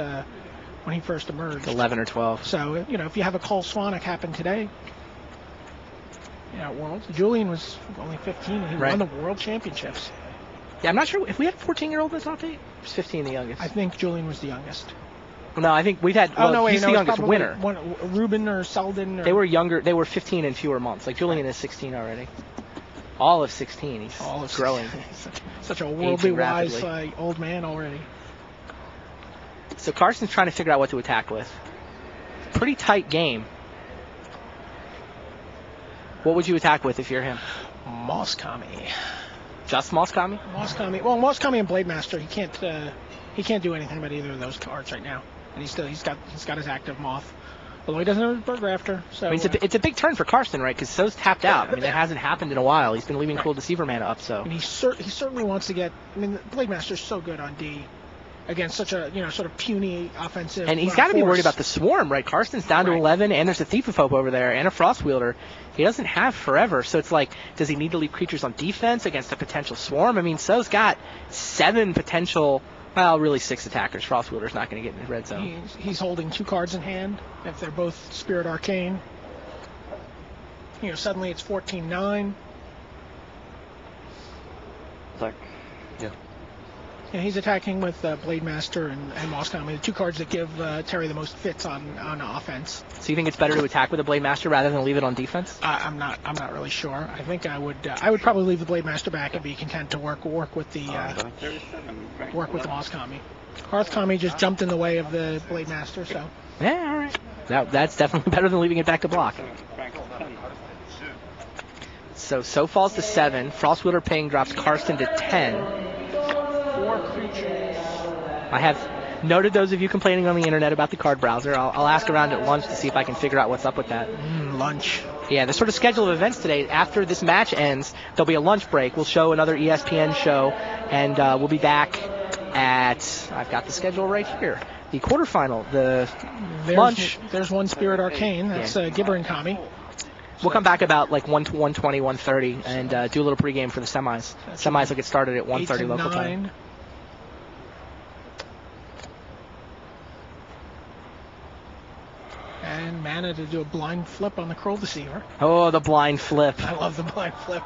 emerged? 11 or 12. So if you have a Cole Swanwick happen today, Worlds. Julian was only 15 and he won the World Championships. Yeah, I'm not sure if we had a 14-year-old in the top 8. Or was 15 the youngest? I think Julian was the youngest. Well, no, I think we've had. He's the youngest winner. Ruben or Selden. They were younger. They were 15 in fewer months. Like Julian is 16 already. All of 16. He's growing. Such a worldly wise old man already. So Karsten's trying to figure out what to attack with. Pretty tight game. What would you attack with if you're him? Moss Kami. Just Moss Kami? Moss Kami. Well, Moss Kami and Blade Master. He can't do anything about either of those cards right now. And he's got his active Moth. Although he doesn't have his Bird Grafter. So I mean, it's a big turn for Karsten, right? Because So's tapped out. I mean, it hasn't happened in a while. He's been leaving Cruel Deceiver mana up, so. And he certainly wants to get. I mean, Blade Master's so good on D against such a sort of puny offensive. And he's got to be worried about the swarm, right? Karsten's down to 11, and there's a Thief of Hope over there, and a Frost Wielder. He doesn't have forever, so it's like, does he need to leave creatures on defense against a potential swarm? I mean, So's got 7 potential. Well, really 6 attackers. Frost Wielder's not going to get in the red zone. He's holding 2 cards in hand. If they're both Spirit Arcane, suddenly it's 14-9. Attack. Yeah, he's attacking with Blade Master and Moskami, the two cards that give Terry the most fits on offense. So you think it's better to attack with a Blade Master rather than leave it on defense? I'm not really sure. I think I would probably leave the Blade Master back and be content to work with the Moskami. Hearthkami just jumped in the way of the Blade Master, so. Yeah, all right. That's definitely better than leaving it back to block. So falls to 7. Frostwielder Ping drops Karsten to 10. 4 creatures. I have noted those of you complaining on the internet about the card browser. I'll ask around at lunch to see if I can figure out what's up with that. Lunch. Yeah, the sort of schedule of events today, after this match ends, there'll be a lunch break. We'll show another ESPN show, and we'll be back at, I've got the schedule right here, the quarterfinal, lunch. There's one Spirit Arcane. That's Gibber and Kami. We'll come back about like 1:20, 1:30, and do a little pregame for the semis. Semis will get started at 1:30 local time. And mana to do a blind flip on the Kroll Deceiver. Oh, the blind flip. I love the blind flip.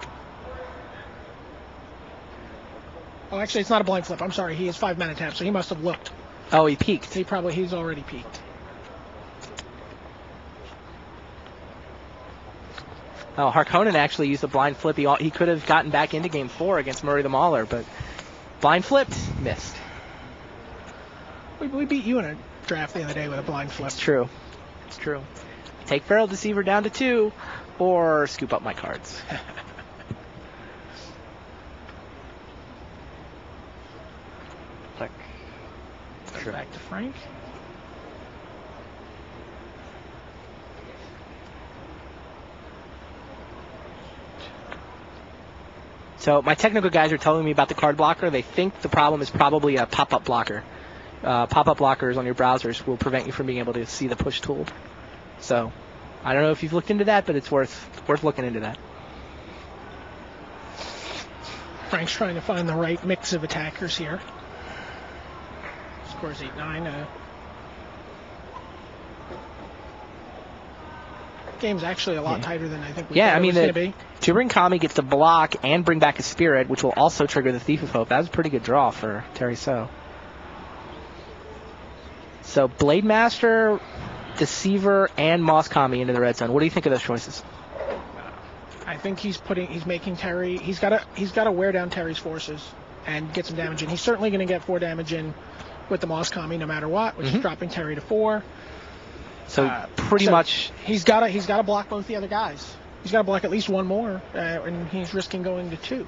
Oh, actually, it's not a blind flip. I'm sorry. He has 5 mana tap, so he must have looked. Oh, he peeked. He's already peeked. Oh, Harkonnen actually used a blind flip. He could have gotten back into Game 4 against Murray the Mauler, but blind flipped, missed. We beat you in a draft the other day with a blind flip. It's true. Take Feral Deceiver down to 2, or scoop up my cards. Back to Frank. So my technical guys are telling me about the card blocker. They think the problem is probably a pop-up blocker. Pop-up blockers on your browsers will prevent you from being able to see the push tool. So I don't know if you've looked into that, but it's worth looking into that. Frank's trying to find the right mix of attackers here. Scores 8-9. Game's actually a lot tighter than I think we thought it was going to be. Gibbering Kami gets to block and bring back a Spirit, which will also trigger the Thief of Hope. That was a pretty good draw for Terry So. So Blade Master, Deceiver, and Moskami into the red zone. What do you think of those choices? I think he's making Terry. He's got to wear down Terry's forces and get some damage in. He's certainly going to get 4 damage in with the Moskami no matter what, which is dropping Terry to 4. So pretty much he's got to block both the other guys. He's got to block at least one more, and he's risking going to 2.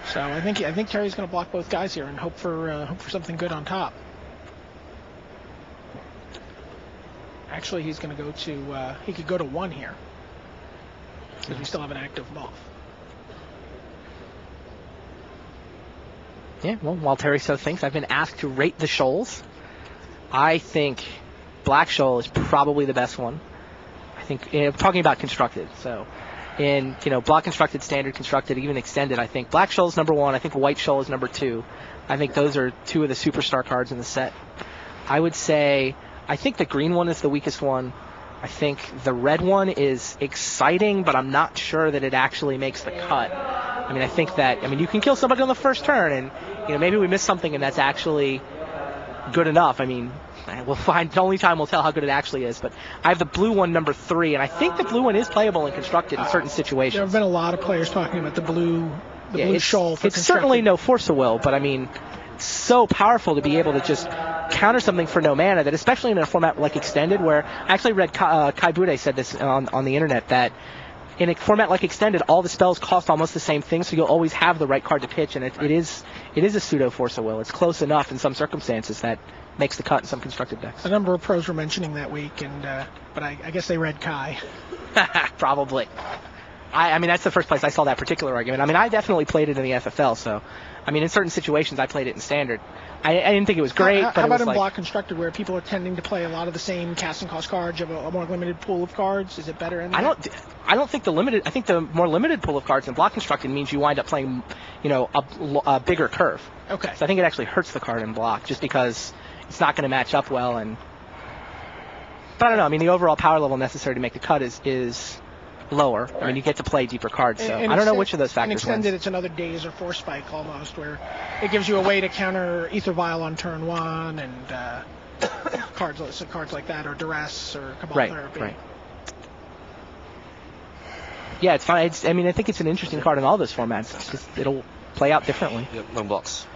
So I think Terry's going to block both guys here and hope for something good on top. Actually, he's going to go to he could go to 1 here because we still have an active buff. Yeah, well, while Terry So thinks, I've been asked to rate the shoals. I think Black Shoal is probably the best one. I think, talking about constructed, so in block constructed, standard constructed, even extended, I think Black Shoal is number 1. I think White Shoal is number 2. I think those are 2 of the superstar cards in the set. I would say I think the green one is the weakest one. I think the red one is exciting, but I'm not sure that it actually makes the cut. I think that you can kill somebody on the first turn, and maybe we missed something, and that's actually good enough. We'll find. Only time will tell how good it actually is. But I have the blue one, number 3, and I think the blue one is playable and constructed in certain situations. There have been a lot of players talking about the blue shoal. It's certainly no force of will, but it's so powerful to be able to just counter something for no mana. That especially in a format like extended, where I actually read Kai Bude said this on the internet that in a format like extended, all the spells cost almost the same thing, so you'll always have the right card to pitch, and it is a pseudo force of will. It's close enough in some circumstances that makes the cut in some constructed decks. A number of pros were mentioning that week, but I guess they read Kai. Probably. That's the first place I saw that particular argument. I definitely played it in the FFL, so in certain situations I played it in standard. I didn't think it was great. How about in block constructed, where people are tending to play a lot of the same casting cost cards, you have a more limited pool of cards? Is it better in that? I don't think I think the more limited pool of cards in block constructed means you wind up playing, a bigger curve. Okay. So I think it actually hurts the card in block just because it's not going to match up well. But I don't know. The overall power level necessary to make the cut is lower. I mean, you get to play deeper cards, so And I don't know which of those and factors extended, wins. it's another Daze or Force Spike almost, where it gives you a way to counter Ether Vial on turn 1 and cards like that, or Duress or Cabal Therapy. Right. Yeah, it's fine. I mean, I think it's an interesting card in all those formats. It's just, it'll play out differently. Yep, no blocks.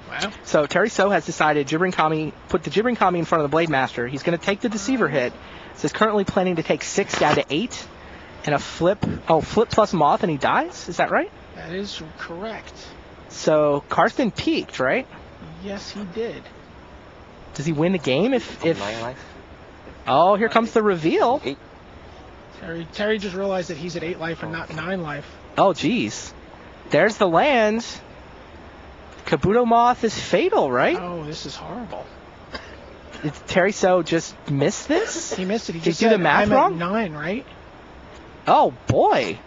Wow. So Terry So has decided put the Gibbering Kami in front of the Blade Master. He's going to take the Deceiver hit. So he's currently planning to take 6 down to 8. And a flip plus Moth, and he dies? Is that right? That is correct. So Karsten peaked, right? Yes, he did. Does he win the game if 9 life. Oh, here comes the reveal. 8. Terry just realized that he's at 8 life and not 9 life. Oh, geez. There's the land. Kabuto Moth is fatal, right? Oh, this is horrible. Did Terry So just miss this? He missed it. He Did just he do said, the math I'm wrong? at 9, right? Oh, boy.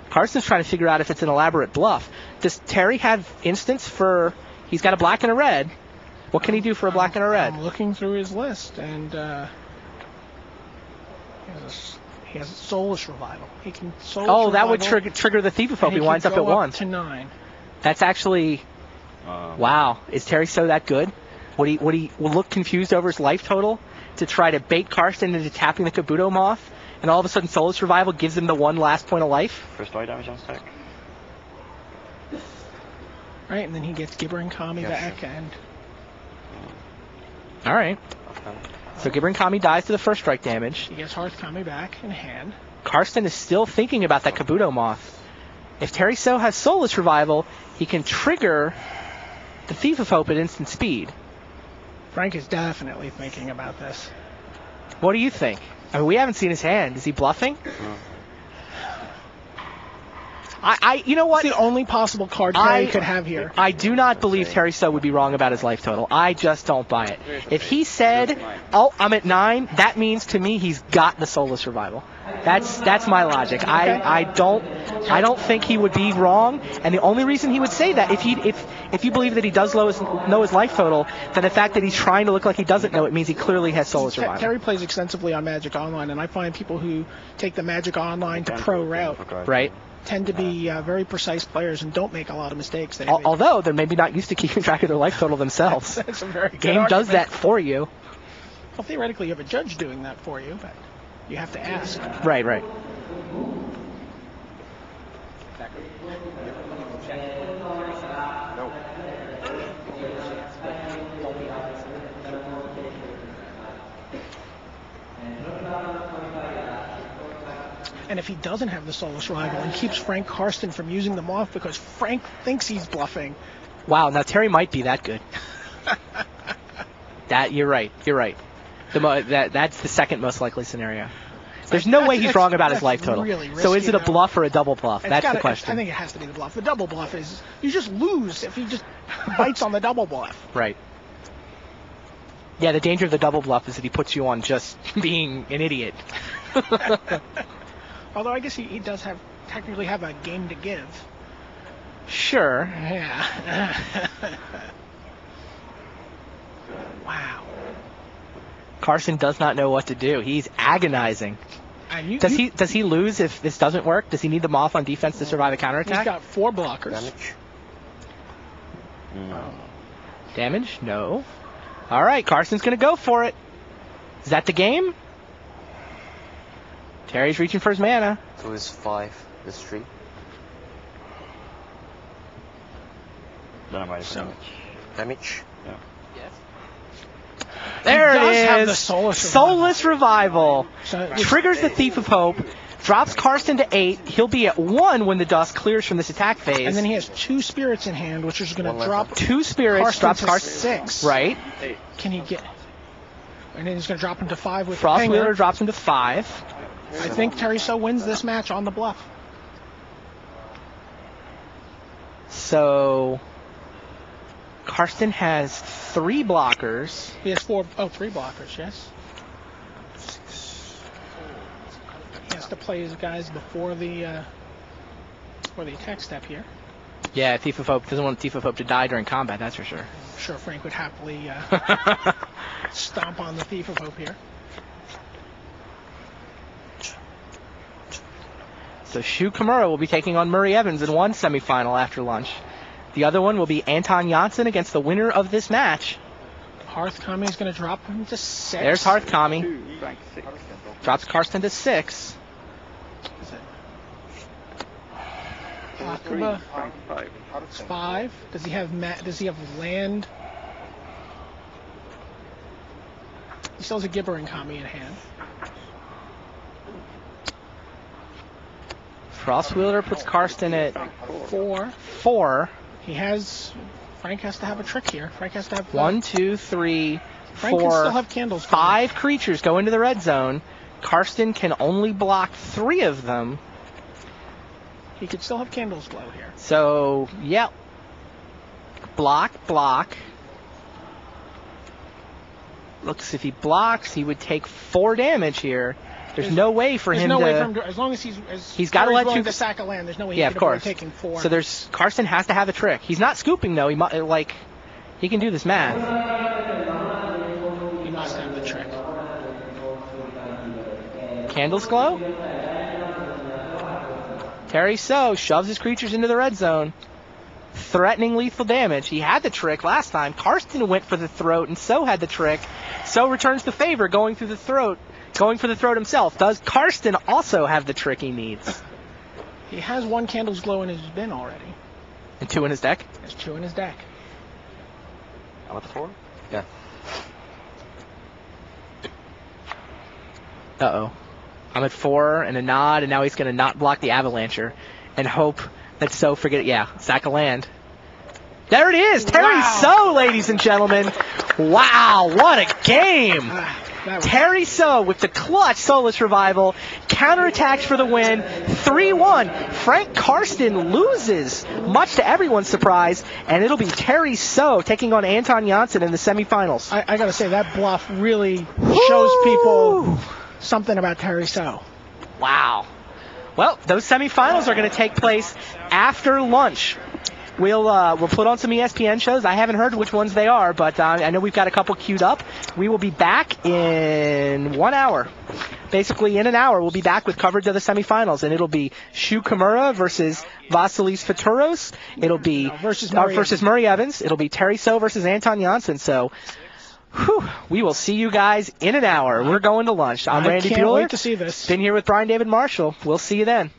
Karsten's trying to figure out if it's an elaborate bluff. Does Terry have instance for... He's got a black and a red. What can he do for a black and a red? I'm looking through his list, and he has a Soulless Revival. He can Soulless Revival. That would trigger the Thief of Hope. He winds up at 1. To 9. That's actually... wow. Is Terry So that good? Would he look confused over his life total to try to bait Karsten into tapping the Kabuto Moth? And all of a sudden, Soulless Revival gives him the 1 last point of life? First eye damage on stack. Right, and then he gets Gibbering Kami back, and... All right. So Gibbering Kami dies to the first strike damage. He gets Hearth Kami back in hand. Karsten is still thinking about that Kabuto Moth. If Terry So has Soulless Revival, he can trigger the Thief of Hope at instant speed. Frank is definitely thinking about this. What do you think? I mean, we haven't seen his hand. Is he bluffing? You know what? It's the only possible card Terry could have here. I do not believe Terry So would be wrong about his life total. I just don't buy it. If he said, "Oh, I'm at 9," that means to me he's got the Soulless Revival. That's my logic. I don't think he would be wrong. And the only reason he would say that, if you believe that he does know his life total, then the fact that he's trying to look like he doesn't know it means he clearly has Soulless Revival. Terry plays extensively on Magic Online, and I find people who take the Magic Online to pro route Right. tend to be very precise players and don't make a lot of mistakes. Although they're maybe not used to keeping track of their life total themselves. That's a very good Game does argument. that for you. Well, theoretically, you have a judge doing that for you, but you have to ask. Right. And if he doesn't have the Soulless Rival and keeps Frank Karsten from using them off because Frank thinks he's bluffing. Wow, now Terry might be that good. You're right. That's the second most likely scenario. There's no way he's wrong about his life total. Really risky, so is it a though. bluff or a double bluff? That's the question. I think it has to be the bluff. The double bluff is you just lose if he just bites on the double bluff. Right. Yeah, the danger of the double bluff is that he puts you on just being an idiot. Although I guess he does technically have a game to give. Sure. Yeah. Wow. Karsten does not know what to do. He's agonizing. Does he lose if this doesn't work? Does he need the Moth on defense to survive a counterattack? He's got 4 blockers. Damage. Damage? No. All right, Karsten's going to go for it. Is that the game? Terry's reaching for his mana. So it's 5, this 3. Then I might have Damage. Yeah. Yes. There He does it have is. the Soulless Revival. So Triggers the Thief of Hope. Drops Karsten to 8. He'll be at 1 when the dust clears from this attack phase. and then he has 2 spirits in hand, which is going to drop 2 spirits. Drops to Karsten 6. Right. Can he get? And then he's going to drop him to 5 with Frostwheeler Hanger. drops him to 5. I think Terry So wins this match on the bluff. So Karsten has 3 blockers. He has 3 blockers, yes. He has to play his guys before the attack step here. Yeah, Thief of Hope doesn't want Thief of Hope to die during combat, that's for sure. I'm sure Frank would happily stomp on the Thief of Hope here. So Shu Kimura will be taking on Murray Evans in one semifinal after lunch. The other one will be Anton Jonsson against the winner of this match. Hearth Kami is going to drop him to 6. There's Hearth Kami. Drops Karsten to 6. Hakuba, 5. Does he have land? He still has a Gibbering Kami in hand. Frostwheeler puts Karsten at 4. 4. Frank has to have a trick here. Frank has to have 1, 2, 3, Frank 4, can still have candles. 5 creatures go into the red zone. Karsten can only block 3 of them. He could still have candles glow here. So, yeah. Block. Looks if he blocks, he would take 4 damage here. There's no way for him to. As long as he's got to let you to sack a land. There's no way he of can course. avoid taking 4. So Karsten has to have a trick. He's not scooping though. He can do this math. He must have the trick. Candles glow. Terry So shoves his creatures into the red zone, threatening lethal damage. He had the trick last time. Karsten went for the throat, and So had the trick. So returns the favor, going for the throat himself. Does Karsten also have the trick he needs? He has 1 candles glow in his bin already. And 2 in his deck? There's 2 in his deck. I'm at 4? Yeah. Uh-oh. I'm at 4 and a nod, and now he's going to not block the Avalancher and hope that So forget it. Yeah, sack a land. There it is! Terry So, ladies and gentlemen. Wow, what a game! Terry So with the clutch Soulless Revival, counterattacks for the win, 3-1. Frank Karsten loses, much to everyone's surprise, and it'll be Terry So taking on Anton Jonsson in the semifinals. I gotta say, that bluff really shows people something about Terry So. Wow. Well, those semifinals are going to take place after lunch. We'll put on some ESPN shows. I haven't heard which ones they are, but I know we've got a couple queued up. We will be back in 1 hour. Basically, in an hour, we'll be back with coverage of the semifinals, and it'll be Shu Kimura versus Vasilis Faturos. It'll be versus Murray Evans. It'll be Terry So versus Anton Jonsson. So, we will see you guys in an hour. We're going to lunch. I'm Randy Bueller. I can't wait to see this. Been here with Brian David Marshall. We'll see you then.